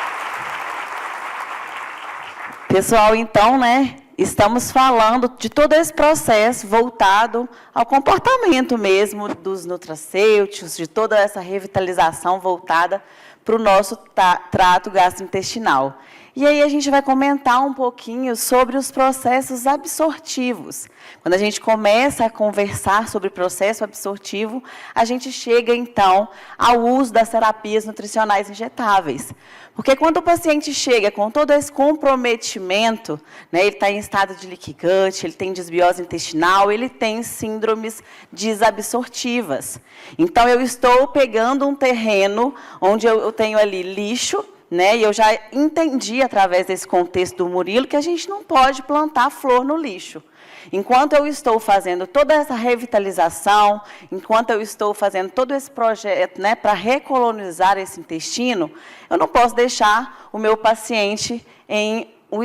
Pessoal, então, né, estamos falando de todo esse processo voltado ao comportamento mesmo dos nutracêuticos, de toda essa revitalização voltada para o nosso trato gastrointestinal. E aí a gente vai comentar um pouquinho sobre os processos absortivos. Quando a gente começa a conversar sobre processo absortivo, a gente chega, então, ao uso das terapias nutricionais injetáveis. Porque quando o paciente chega com todo esse comprometimento, né, ele está em estado de leaky gut, ele tem desbiose intestinal, ele tem síndromes desabsortivas. Então, eu estou pegando um terreno onde eu tenho ali lixo, né, e eu já entendi, através desse contexto do Murilo, que a gente não pode plantar flor no lixo. Enquanto eu estou fazendo toda essa revitalização, enquanto eu estou fazendo todo esse projeto, né, para recolonizar esse intestino, eu não posso deixar o meu paciente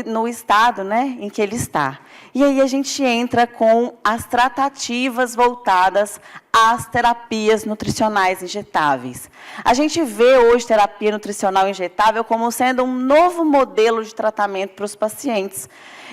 no estado, né, em que ele está. E aí a gente entra com as tratativas voltadas às terapias nutricionais injetáveis. A gente vê hoje terapia nutricional injetável como sendo um novo modelo de tratamento para os pacientes.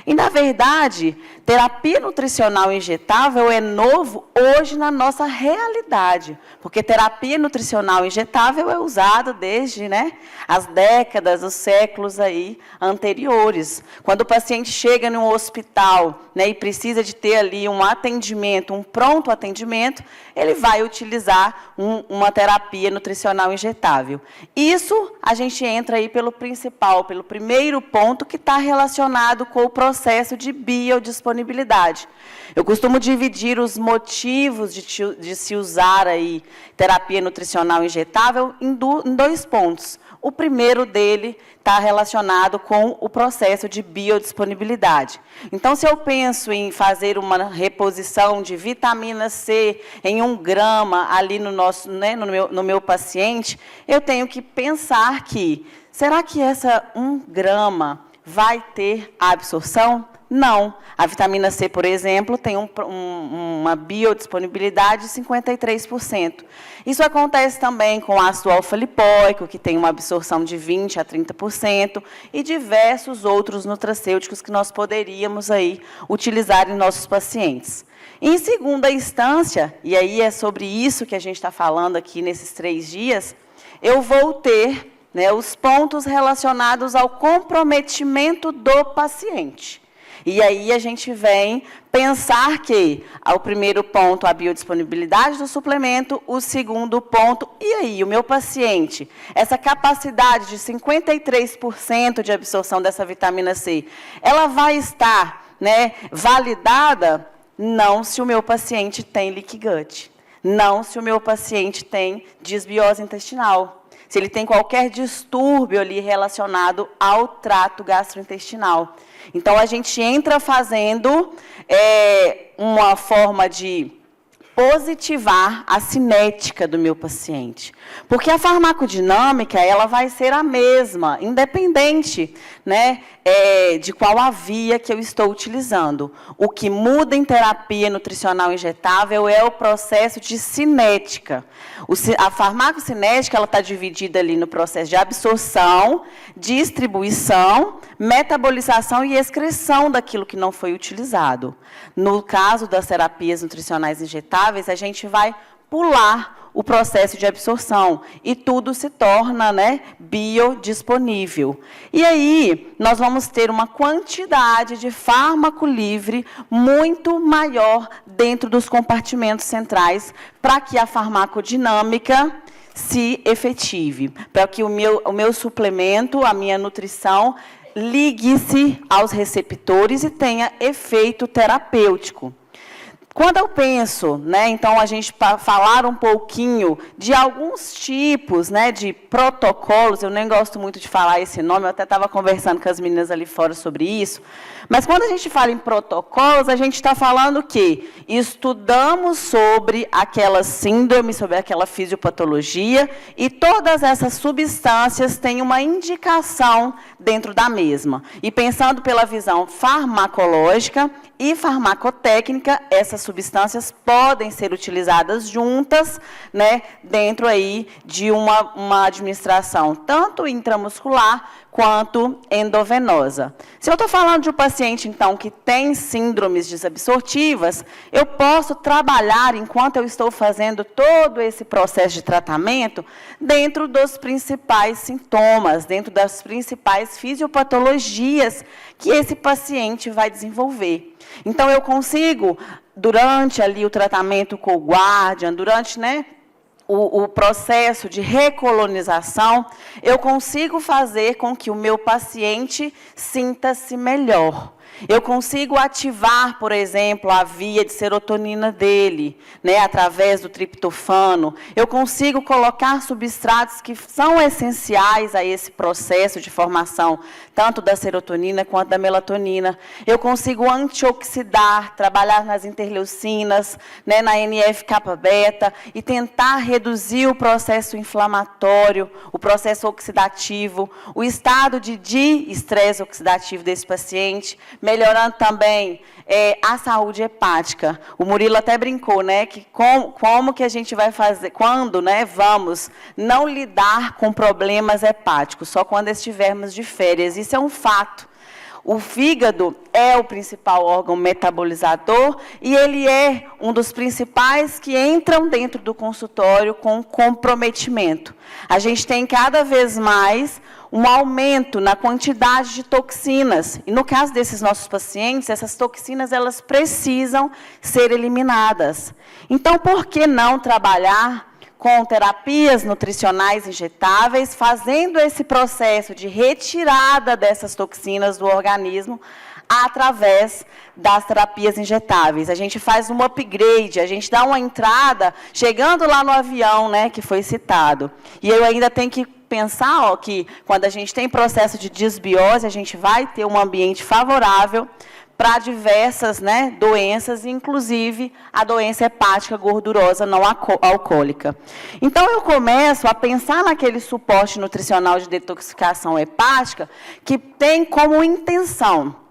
E, na verdade, terapia nutricional injetável é novo hoje na nossa realidade, porque terapia nutricional injetável é usada desde, né, as décadas, os séculos aí anteriores. Quando o paciente chega em um hospital, né, e precisa de ter ali um atendimento, um pronto atendimento, ele vai utilizar uma terapia nutricional injetável. Isso a gente entra aí pelo primeiro ponto, que está relacionado com o processo de biodisponibilidade. Eu costumo dividir os motivos de se usar aí terapia nutricional injetável em dois pontos. O primeiro dele está relacionado com o processo de biodisponibilidade. Então, se eu penso em fazer uma reposição de vitamina C em 1 grama ali no meu paciente, eu tenho que pensar que, será que essa 1 grama vai ter a absorção? Não. A vitamina C, por exemplo, tem uma biodisponibilidade de 53%. Isso acontece também com ácido alfa-lipóico, que tem uma absorção de 20% a 30%, e diversos outros nutracêuticos que nós poderíamos aí utilizar em nossos pacientes. Em segunda instância, e aí é sobre isso que a gente está falando aqui nesses 3 dias, eu vou ter, né, os pontos relacionados ao comprometimento do paciente. E aí a gente vem pensar que, o primeiro ponto, a biodisponibilidade do suplemento, o segundo ponto, e aí, o meu paciente, essa capacidade de 53% de absorção dessa vitamina C, ela vai estar, né, validada? Não, se o meu paciente tem leaky gut. Não, se o meu paciente tem desbiose intestinal. Se ele tem qualquer distúrbio ali relacionado ao trato gastrointestinal. Então, a gente entra fazendo uma forma de positivar a cinética do meu paciente. Porque a farmacodinâmica, ela vai ser a mesma, independente, né, de qual a via que eu estou utilizando. O que muda em terapia nutricional injetável é o processo de cinética. A farmacocinética, ela está dividida ali no processo de absorção, distribuição, metabolização e excreção daquilo que não foi utilizado. No caso das terapias nutricionais injetáveis, a gente vai pular o processo de absorção e tudo se torna, né, biodisponível. E aí, nós vamos ter uma quantidade de fármaco livre muito maior dentro dos compartimentos centrais para que a farmacodinâmica se efetive, para que o meu suplemento, a minha nutrição, ligue-se aos receptores e tenha efeito terapêutico. Quando eu penso, né, então, a gente falar um pouquinho de alguns tipos, né, de protocolos, eu nem gosto muito de falar esse nome, eu até estava conversando com as meninas ali fora sobre isso, mas quando a gente fala em protocolos, a gente está falando que estudamos sobre aquela síndrome, sobre aquela fisiopatologia, e todas essas substâncias têm uma indicação dentro da mesma. E pensando pela visão farmacológica e farmacotécnica, essas substâncias podem ser utilizadas juntas, né, dentro aí de uma administração tanto intramuscular quanto endovenosa. Se eu estou falando de um paciente, então, que tem síndromes desabsortivas, eu posso trabalhar, enquanto eu estou fazendo todo esse processo de tratamento, dentro dos principais sintomas, dentro das principais fisiopatologias que esse paciente vai desenvolver. Então, eu consigo, durante ali o tratamento com o Guardian, durante, né, o processo de recolonização, eu consigo fazer com que o meu paciente sinta-se melhor. Eu consigo ativar, por exemplo, a via de serotonina dele, né, através do triptofano. Eu consigo colocar substratos que são essenciais a esse processo de formação, tanto da serotonina quanto da melatonina. Eu consigo antioxidar, trabalhar nas interleucinas, né, na NF-kappa-beta, e tentar reduzir o processo inflamatório, o processo oxidativo, o estado de estresse oxidativo desse paciente, melhorando também a saúde hepática. O Murilo até brincou, né, que como que a gente vai fazer, quando, né, vamos não lidar com problemas hepáticos, só quando estivermos de férias. Isso é um fato. O fígado é o principal órgão metabolizador e ele é um dos principais que entram dentro do consultório com comprometimento. A gente tem cada vez mais um aumento na quantidade de toxinas. E no caso desses nossos pacientes, essas toxinas elas precisam ser eliminadas. Então, por que não trabalhar com terapias nutricionais injetáveis, fazendo esse processo de retirada dessas toxinas do organismo através das terapias injetáveis? A gente faz um upgrade, a gente dá uma entrada, chegando lá no avião, né, que foi citado. E eu ainda tenho que pensar, ó, que quando a gente tem processo de desbiose, a gente vai ter um ambiente favorável para diversas, né, doenças, inclusive a doença hepática gordurosa não alcoólica. Então, eu começo a pensar naquele suporte nutricional de detoxificação hepática que tem como intenção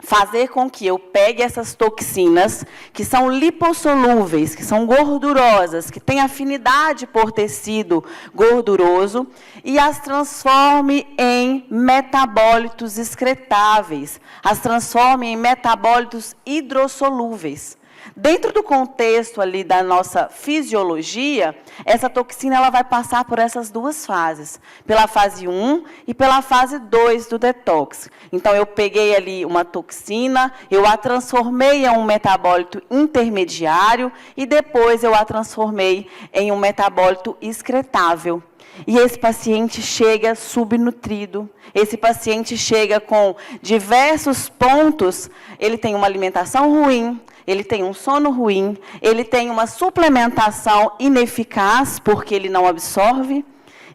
fazer com que eu pegue essas toxinas, que são lipossolúveis, que são gordurosas, que têm afinidade por tecido gorduroso, e as transforme em metabólitos excretáveis, as transforme em metabólitos hidrossolúveis. Dentro do contexto ali da nossa fisiologia, essa toxina ela vai passar por essas duas fases, pela fase 1 e pela fase 2 do detox. Então, eu peguei ali uma toxina, eu a transformei em um metabólito intermediário e depois eu a transformei em um metabólito excretável. E esse paciente chega subnutrido, esse paciente chega com diversos pontos, ele tem uma alimentação ruim, ele tem um sono ruim, ele tem uma suplementação ineficaz, porque ele não absorve.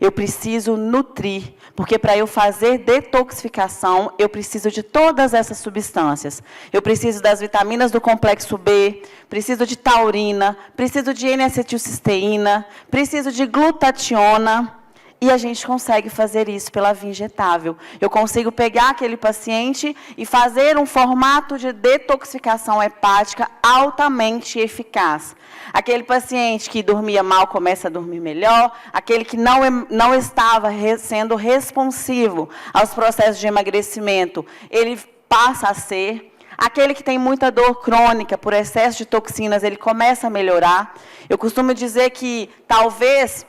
Eu preciso nutrir, porque para eu fazer detoxificação, eu preciso de todas essas substâncias. Eu preciso das vitaminas do complexo B, preciso de taurina, preciso de N-acetilcisteína, preciso de glutationa. E a gente consegue fazer isso pela via injetável. Eu consigo pegar aquele paciente e fazer um formato de detoxificação hepática altamente eficaz. Aquele paciente que dormia mal começa a dormir melhor, aquele que não estava sendo responsivo aos processos de emagrecimento, ele passa a ser. Aquele que tem muita dor crônica por excesso de toxinas, ele começa a melhorar. Eu costumo dizer que talvez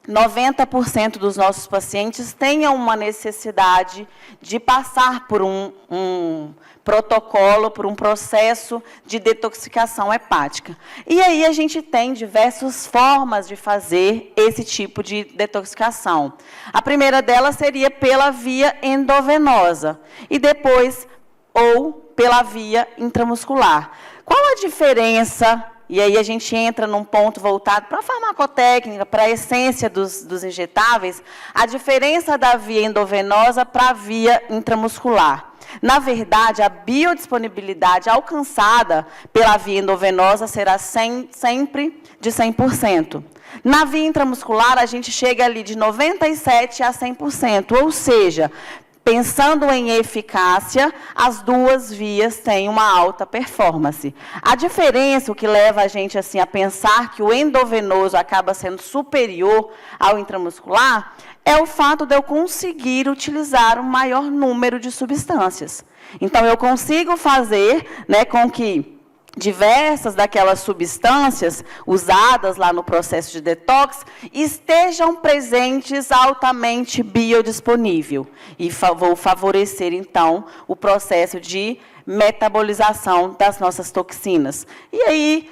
90% dos nossos pacientes tenham uma necessidade de passar por um protocolo, por um processo de detoxificação hepática. E aí a gente tem diversas formas de fazer esse tipo de detoxificação. A primeira delas seria pela via endovenosa e depois ou pela via intramuscular. Qual a diferença? E aí a gente entra num ponto voltado para a farmacotécnica, para a essência dos injetáveis, a diferença da via endovenosa para a via intramuscular. Na verdade, a biodisponibilidade alcançada pela via endovenosa será sempre de 100%. Na via intramuscular, a gente chega ali de 97% a 100%, ou seja, Pensando em eficácia, as duas vias têm uma alta performance. A diferença, o que leva a gente assim, a pensar que o endovenoso acaba sendo superior ao intramuscular, é o fato de eu conseguir utilizar um maior número de substâncias. Então, eu consigo fazer, né, com que diversas daquelas substâncias usadas lá no processo de detox estejam presentes altamente biodisponível e vou favorecer, então, o processo de metabolização das nossas toxinas. E aí,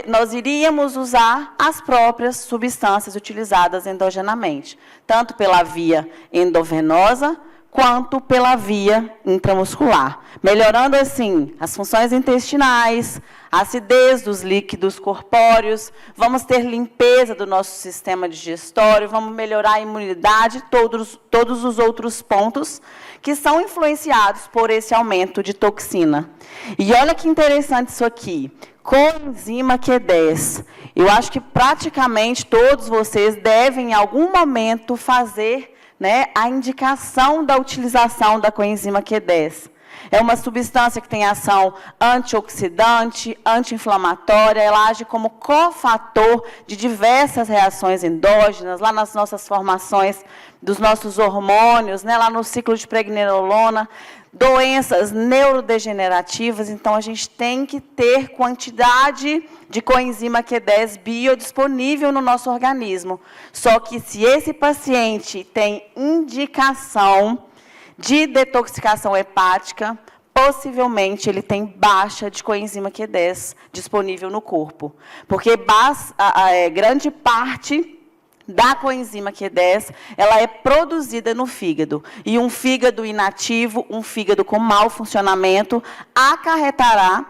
nós iríamos usar as próprias substâncias utilizadas endogenamente, tanto pela via endovenosa, quanto pela via intramuscular, melhorando, assim, as funções intestinais, a acidez dos líquidos corpóreos, vamos ter limpeza do nosso sistema digestório, vamos melhorar a imunidade, todos os outros pontos que são influenciados por esse aumento de toxina. E olha que interessante isso aqui, coenzima Q10. Eu acho que praticamente todos vocês devem, em algum momento, fazer, né, a indicação da utilização da coenzima Q10. É uma substância que tem ação antioxidante, anti-inflamatória, ela age como cofator de diversas reações endógenas, lá nas nossas formações dos nossos hormônios, né, lá no ciclo de pregnenolona, doenças neurodegenerativas. Então, a gente tem que ter quantidade de coenzima Q10 biodisponível no nosso organismo. Só que se esse paciente tem indicação de detoxicação hepática, possivelmente ele tem baixa de coenzima Q10 disponível no corpo. Porque grande parte da coenzima Q10, ela é produzida no fígado. E um fígado inativo, um fígado com mau funcionamento, acarretará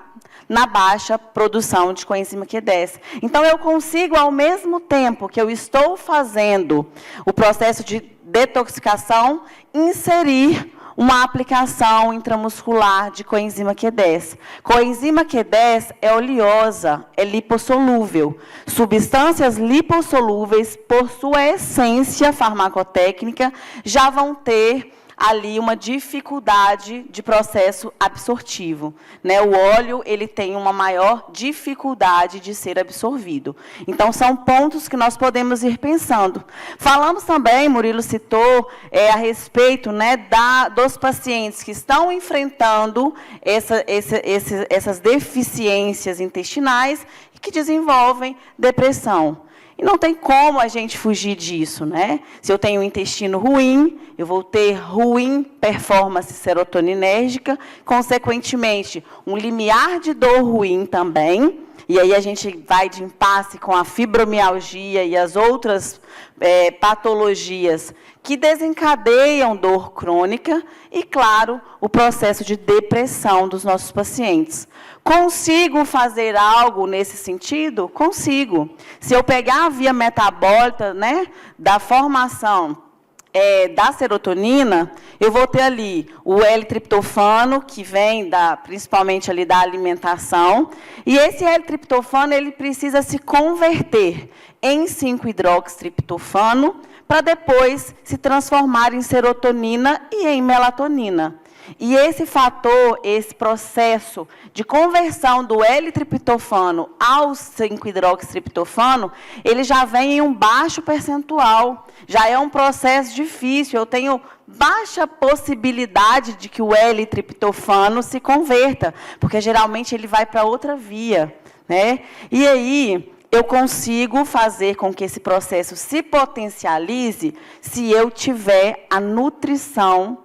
na baixa produção de coenzima Q10. Então, eu consigo, ao mesmo tempo que eu estou fazendo o processo de detoxicação, inserir uma aplicação intramuscular de coenzima Q10. Coenzima Q10 é oleosa, é lipossolúvel. Substâncias lipossolúveis, por sua essência farmacotécnica, já vão ter ali uma dificuldade de processo absortivo, né? O óleo, ele tem uma maior dificuldade de ser absorvido. Então, são pontos que nós podemos ir pensando. Falamos também, Murilo citou, a respeito, né, dos pacientes que estão enfrentando essas deficiências intestinais e que desenvolvem depressão. E não tem como a gente fugir disso, né? Se eu tenho um intestino ruim, eu vou ter ruim performance serotoninérgica, consequentemente, um limiar de dor ruim também, e aí a gente vai de impasse com a fibromialgia e as outras patologias que desencadeiam dor crônica e, claro, o processo de depressão dos nossos pacientes. Consigo fazer algo nesse sentido? Consigo. Se eu pegar a via metabólica, né, da formação da serotonina, eu vou ter ali o L-triptofano, que vem principalmente ali da alimentação, e esse L-triptofano ele precisa se converter em 5-hidroxitriptofano para depois se transformar em serotonina e em melatonina. E esse fator, esse processo de conversão do L-triptofano ao 5-hidroxitriptofano, ele já vem em um baixo percentual. Já é um processo difícil, eu tenho baixa possibilidade de que o L-triptofano se converta, porque geralmente ele vai para outra via, né? E aí eu consigo fazer com que esse processo se potencialize se eu tiver a nutrição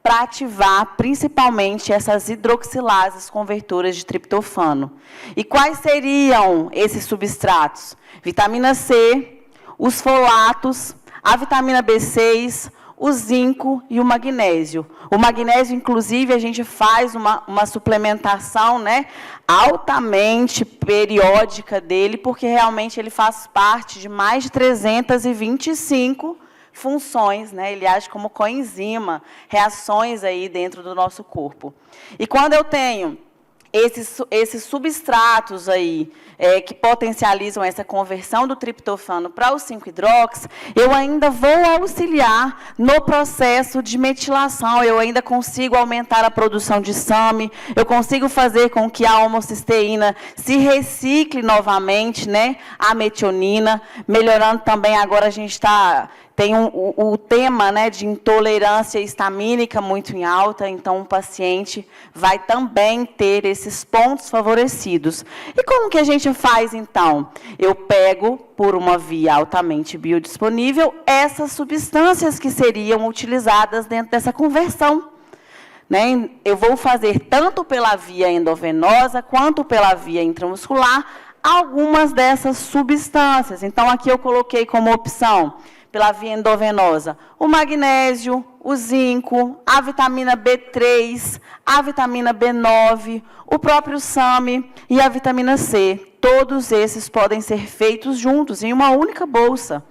para ativar principalmente essas hidroxilases convertoras de triptofano. E quais seriam esses substratos? Vitamina C, os folatos, a vitamina B6, o zinco e o magnésio. O magnésio, inclusive, a gente faz uma suplementação, né, altamente periódica dele, porque realmente ele faz parte de mais de 325 funções, né? Ele age como coenzima, reações aí dentro do nosso corpo. E quando eu tenho esses substratos aí, que potencializam essa conversão do triptofano para o 5-hidrox, eu ainda vou auxiliar no processo de metilação, eu ainda consigo aumentar a produção de SAMe, eu consigo fazer com que a homocisteína se recicle novamente, né, a metionina, melhorando também, agora a gente tem o tema, né, de intolerância histamínica muito em alta, então o paciente vai também ter esses pontos favorecidos. E como que a gente faz, então? Eu pego, por uma via altamente biodisponível, essas substâncias que seriam utilizadas dentro dessa conversão. Né? Eu vou fazer tanto pela via endovenosa, quanto pela via intramuscular, algumas dessas substâncias. Então, aqui eu coloquei como opção, pela via endovenosa, o magnésio, o zinco, a vitamina B3, a vitamina B9, o próprio SAMe e a vitamina C. Todos esses podem ser feitos juntos, em uma única bolsa,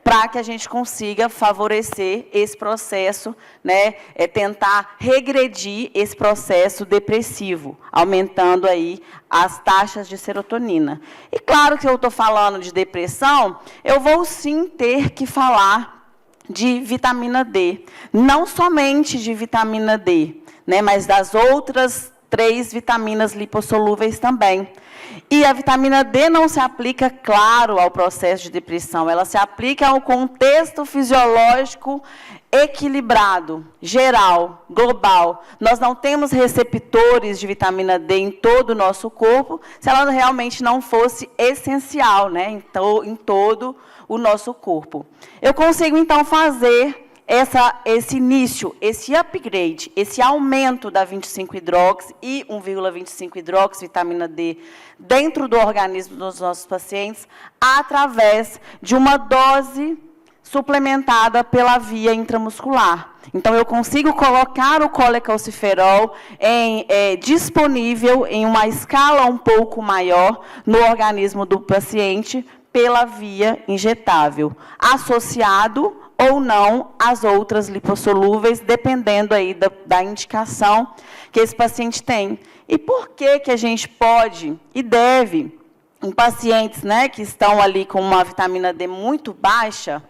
para que a gente consiga favorecer esse processo, né, tentar regredir esse processo depressivo, aumentando aí as taxas de serotonina. E claro que eu estou falando de depressão, eu vou sim ter que falar de vitamina D, não somente de vitamina D, né, mas das outras 3 vitaminas lipossolúveis também. E a vitamina D não se aplica, claro, ao processo de depressão, ela se aplica ao contexto fisiológico equilibrado, geral, global. Nós não temos receptores de vitamina D em todo o nosso corpo, se ela realmente não fosse essencial, né, em todo o nosso corpo. Eu consigo, então, fazer esse início, esse upgrade, esse aumento da 25-hidrox e 1,25-hidrox, vitamina D, dentro do organismo dos nossos pacientes, através de uma dose suplementada pela via intramuscular. Então, eu consigo colocar o colecalciferol disponível em uma escala um pouco maior no organismo do paciente pela via injetável, associado ou não às outras lipossolúveis, dependendo aí da indicação que esse paciente tem. E por que a gente pode e deve, em pacientes, né, que estão ali com uma vitamina D muito baixa,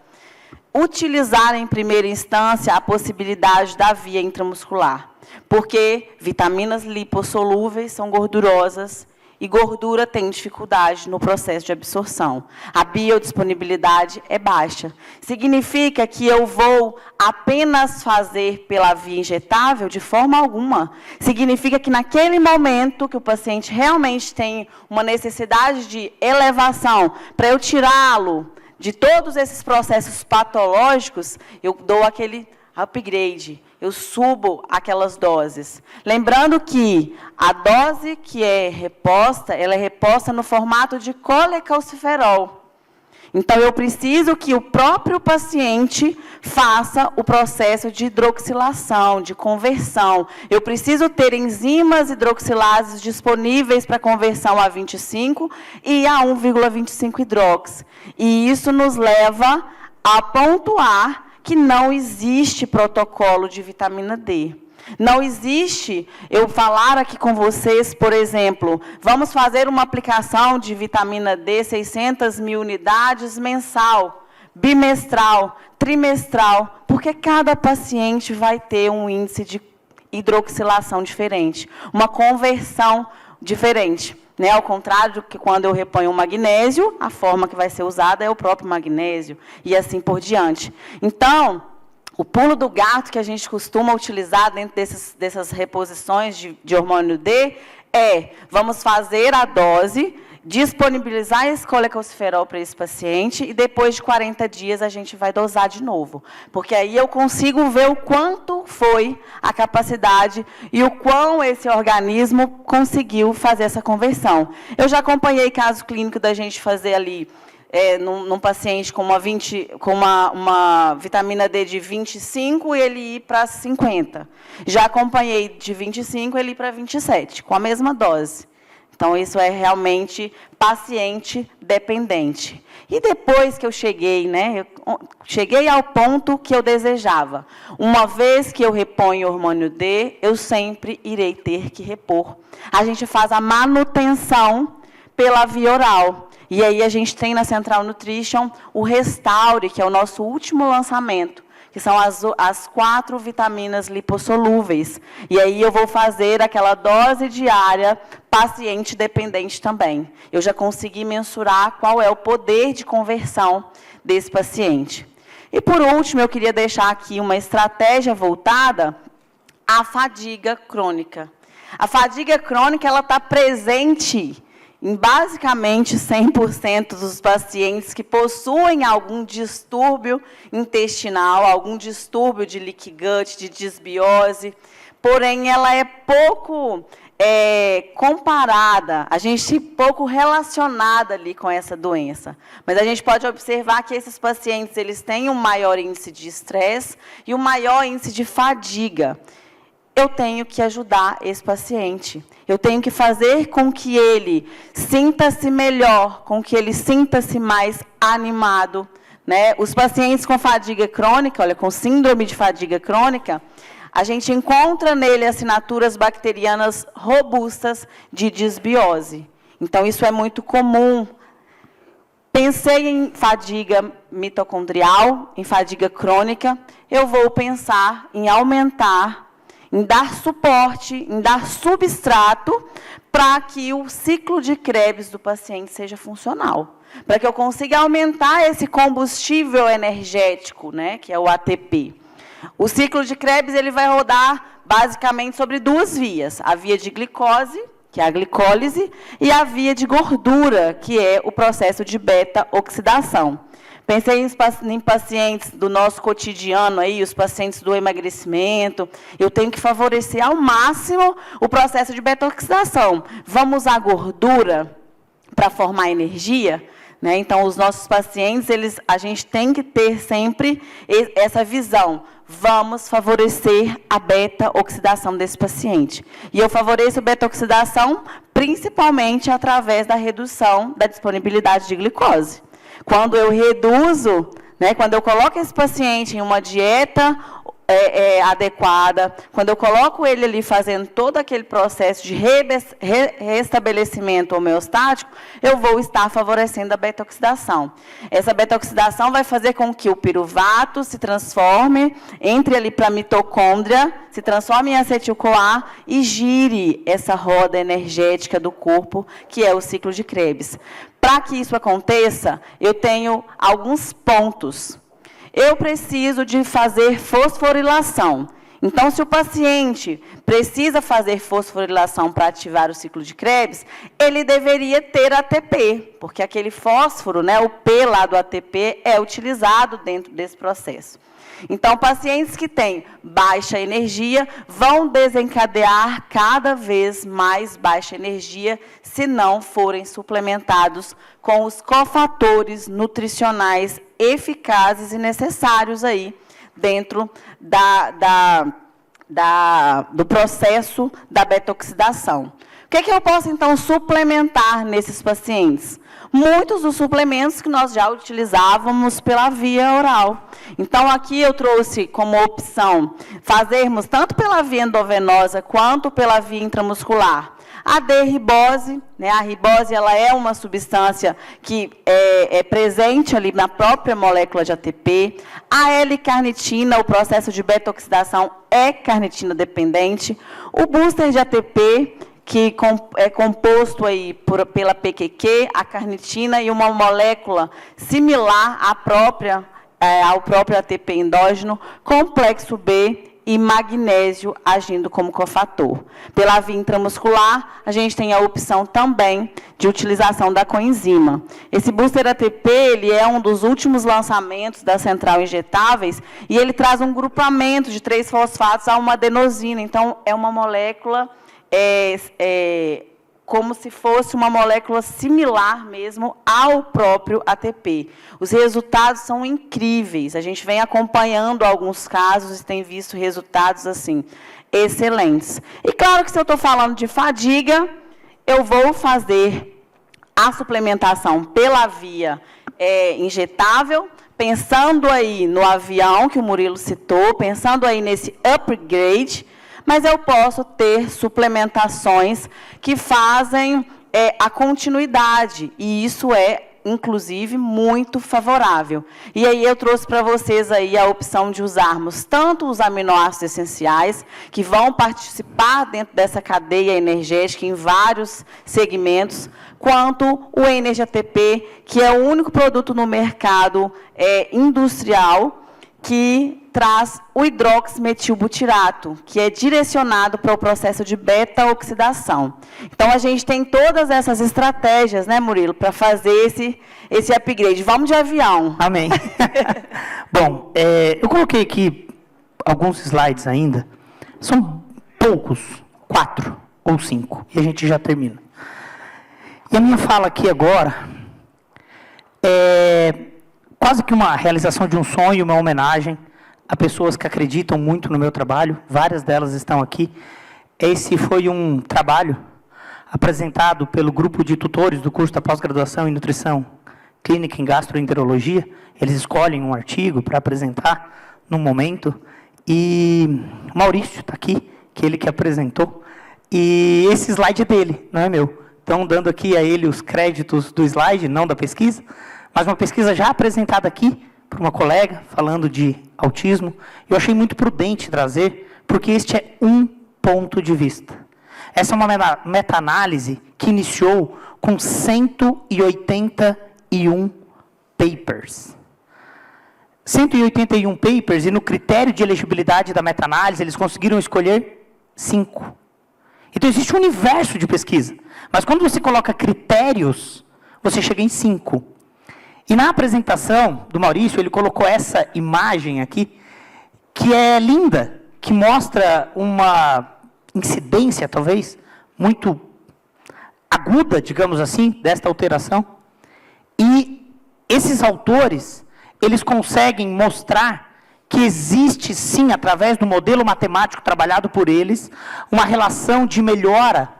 utilizar em primeira instância a possibilidade da via intramuscular? Porque vitaminas lipossolúveis são gordurosas, e gordura tem dificuldade no processo de absorção. A biodisponibilidade é baixa. Significa que eu vou apenas fazer pela via injetável? De forma alguma. Significa que naquele momento que o paciente realmente tem uma necessidade de elevação, para eu tirá-lo de todos esses processos patológicos, eu dou aquele upgrade, eu subo aquelas doses. Lembrando que a dose que é reposta, ela é reposta no formato de colecalciferol. Então, eu preciso que o próprio paciente faça o processo de hidroxilação, de conversão. Eu preciso ter enzimas hidroxilases disponíveis para conversão a 25 e a 1,25-hidrox. E isso nos leva a pontuar que não existe protocolo de vitamina D. Não existe eu falar aqui com vocês, por exemplo, vamos fazer uma aplicação de vitamina D, 600 mil unidades mensal, bimestral, trimestral, porque cada paciente vai ter um índice de hidroxilação diferente, uma conversão diferente. Né, ao contrário do que quando eu reponho o magnésio, a forma que vai ser usada é o próprio magnésio, e assim por diante. Então, o pulo do gato que a gente costuma utilizar dentro dessas reposições de hormônio D vamos fazer a dose, disponibilizar esse colecalciferol para esse paciente e depois de 40 dias a gente vai dosar de novo. Porque aí eu consigo ver o quanto foi a capacidade e o quão esse organismo conseguiu fazer essa conversão. Eu já acompanhei caso clínico da gente fazer ali, num paciente com uma vitamina D de 25 e ele ir para 50. Já acompanhei de 25 ele ir para 27, com a mesma dose. Então, isso é realmente paciente dependente. E depois que eu cheguei, cheguei ao ponto que eu desejava. Uma vez que eu reponho hormônio D, eu sempre irei ter que repor. A gente faz a manutenção pela via oral. E aí a gente tem na Central Nutrition o Restaure, que é o nosso último lançamento, que são as 4 vitaminas lipossolúveis. E aí eu vou fazer aquela dose diária paciente dependente também. Eu já consegui mensurar qual é o poder de conversão desse paciente. E, por último, eu queria deixar aqui uma estratégia voltada à fadiga crônica. A fadiga crônica ela está presente em basicamente 100% dos pacientes que possuem algum distúrbio intestinal, algum distúrbio de leaky gut, de disbiose, porém ela é pouco comparada, a gente pouco relacionada ali com essa doença. Mas a gente pode observar que esses pacientes eles têm um maior índice de estresse e um maior índice de fadiga. Eu tenho que ajudar esse paciente. Eu tenho que fazer com que ele sinta-se melhor, com que ele sinta-se mais animado. Os pacientes com fadiga crônica, com síndrome de fadiga crônica, a gente encontra nele assinaturas bacterianas robustas de disbiose. Então, isso é muito comum. Pensei em fadiga mitocondrial, em fadiga crônica, eu vou pensar em aumentar, em dar suporte, em dar substrato para que o ciclo de Krebs do paciente seja funcional. Para que eu consiga aumentar esse combustível energético, que é o ATP. O ciclo de Krebs ele vai rodar basicamente sobre 2 vias. A via de glicose, que é a glicólise, e a via de gordura, que é o processo de beta-oxidação. Pensei em pacientes do nosso cotidiano, os pacientes do emagrecimento. Eu tenho que favorecer ao máximo o processo de beta-oxidação. Vamos usar gordura para formar energia? Então, os nossos pacientes, a gente tem que ter sempre essa visão. Vamos favorecer a beta-oxidação desse paciente. E eu favoreço a beta-oxidação principalmente através da redução da disponibilidade de glicose. Quando eu reduzo, quando eu coloco esse paciente em uma dieta adequada, quando eu coloco ele ali fazendo todo aquele processo de restabelecimento homeostático, eu vou estar favorecendo a beta-oxidação. Essa beta-oxidação vai fazer com que o piruvato se transforme, entre ali para a mitocôndria, se transforme em acetil-CoA e gire essa roda energética do corpo, que é o ciclo de Krebs. Para que isso aconteça, eu tenho alguns pontos. Eu preciso de fazer fosforilação. Então, se o paciente precisa fazer fosforilação para ativar o ciclo de Krebs, ele deveria ter ATP, porque aquele fósforo, o P lá do ATP, é utilizado dentro desse processo. Então, pacientes que têm baixa energia vão desencadear cada vez mais baixa energia se não forem suplementados com os cofatores nutricionais eficazes e necessários aí dentro do processo da beta-oxidação. O que eu posso, então, suplementar nesses pacientes? Muitos dos suplementos que nós já utilizávamos pela via oral. Então, aqui eu trouxe como opção fazermos tanto pela via endovenosa quanto pela via intramuscular. A D-ribose, a ribose ela é uma substância que é presente ali na própria molécula de ATP. A L-carnitina, o processo de beta-oxidação é carnitina dependente. O booster de ATP, que é composto aí pela PQQ, a carnitina e uma molécula similar ao próprio ATP endógeno, complexo B e magnésio agindo como cofator. Pela via intramuscular, a gente tem a opção também de utilização da coenzima. Esse booster ATP ele é um dos últimos lançamentos da Central Injetáveis e ele traz um grupamento de 3-fosfatos a uma adenosina. Então, é uma molécula como se fosse uma molécula similar mesmo ao próprio ATP. Os resultados são incríveis. A gente vem acompanhando alguns casos e tem visto resultados assim excelentes. E claro que se eu estou falando de fadiga, eu vou fazer a suplementação pela via injetável, pensando aí no avião que o Murilo citou, pensando aí nesse upgrade, mas eu posso ter suplementações que fazem a continuidade, e isso é, inclusive, muito favorável. E aí eu trouxe para vocês aí a opção de usarmos tanto os aminoácidos essenciais, que vão participar dentro dessa cadeia energética em vários segmentos, quanto o Energy ATP, que é o único produto no mercado industrial que traz o hidroximetilbutirato, que é direcionado para o processo de beta-oxidação. Então, a gente tem todas essas estratégias, né, Murilo, para fazer esse upgrade. Vamos de avião. Amém. Bom, eu coloquei aqui alguns slides ainda. São poucos, 4 ou 5, e a gente já termina. E a minha fala aqui agora é quase que uma realização de um sonho, uma homenagem a pessoas que acreditam muito no meu trabalho. Várias delas estão aqui. Esse foi um trabalho apresentado pelo grupo de tutores do curso da pós-graduação em Nutrição Clínica em Gastroenterologia. Eles escolhem um artigo para apresentar no momento. E o Maurício está aqui, que ele que apresentou. E esse slide é dele, não é meu. Então, dando aqui a ele os créditos do slide, não da pesquisa, mas uma pesquisa já apresentada aqui por uma colega, falando de autismo. Eu achei muito prudente trazer, porque este é um ponto de vista. Essa é uma meta-análise que iniciou com 181 papers. 181 papers, e no critério de elegibilidade da meta-análise, eles conseguiram escolher 5. Então, existe um universo de pesquisa. Mas quando você coloca critérios, você chega em 5. E na apresentação do Maurício, ele colocou essa imagem aqui, que é linda, que mostra uma incidência, talvez, muito aguda, digamos assim, desta alteração. E esses autores, eles conseguem mostrar que existe, sim, através do modelo matemático trabalhado por eles, uma relação de melhora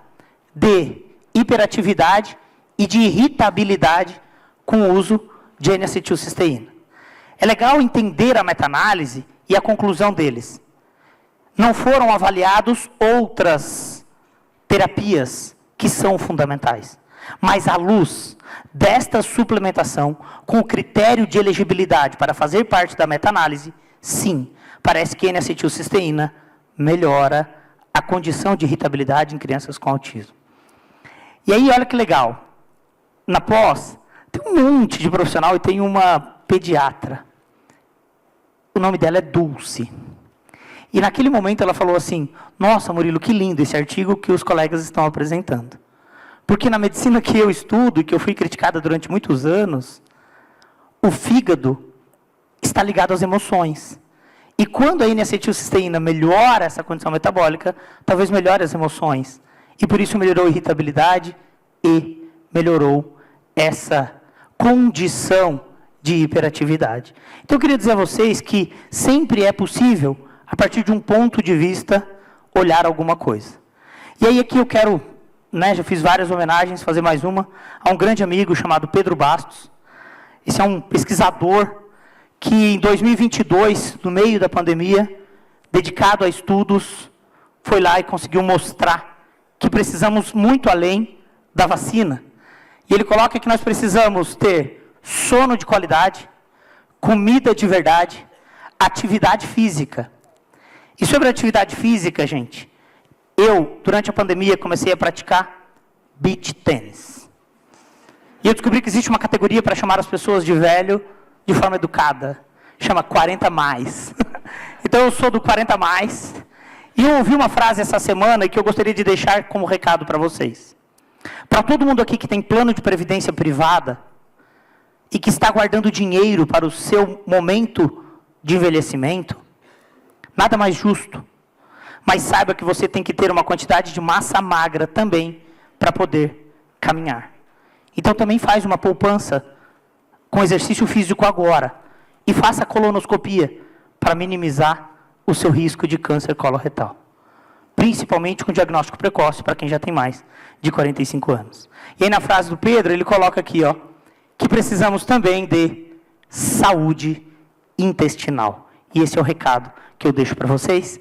de hiperatividade e de irritabilidade com o uso de N-acetilcisteína. É legal entender a meta-análise e a conclusão deles. Não foram avaliados outras terapias que são fundamentais, mas à luz desta suplementação, com o critério de elegibilidade para fazer parte da meta-análise, sim, parece que a N-acetilcisteína melhora a condição de irritabilidade em crianças com autismo. E aí, olha que legal. Na pós, tem um monte de profissional e tem uma pediatra. O nome dela é Dulce. E naquele momento ela falou assim, nossa, Murilo, que lindo esse artigo que os colegas estão apresentando. Porque na medicina que eu estudo e que eu fui criticada durante muitos anos, o fígado está ligado às emoções. E quando a N-acetilcisteína melhora essa condição metabólica, talvez melhore as emoções. E por isso melhorou a irritabilidade e melhorou essa condição de hiperatividade. Então eu queria dizer a vocês que sempre é possível, a partir de um ponto de vista, olhar alguma coisa. E aí aqui eu quero, já fiz várias homenagens, fazer mais uma, a um grande amigo chamado Pedro Bastos. Esse é um pesquisador que em 2022, no meio da pandemia, dedicado a estudos, foi lá e conseguiu mostrar que precisamos muito além da vacina. E ele coloca que nós precisamos ter sono de qualidade, comida de verdade, atividade física. E sobre a atividade física, gente, eu, durante a pandemia, comecei a praticar beach tennis. E eu descobri que existe uma categoria para chamar as pessoas de velho de forma educada. Chama 40+. Então, eu sou do 40+. E eu ouvi uma frase essa semana que eu gostaria de deixar como recado para vocês. Para todo mundo aqui que tem plano de previdência privada e que está guardando dinheiro para o seu momento de envelhecimento, nada mais justo. Mas saiba que você tem que ter uma quantidade de massa magra também para poder caminhar. Então também faz uma poupança com exercício físico agora e faça a colonoscopia para minimizar o seu risco de câncer coloretal. principalmente com diagnóstico precoce, para quem já tem mais de 45 anos. E aí, na frase do Pedro, ele coloca aqui, ó, que precisamos também de saúde intestinal. E esse é o recado que eu deixo para vocês.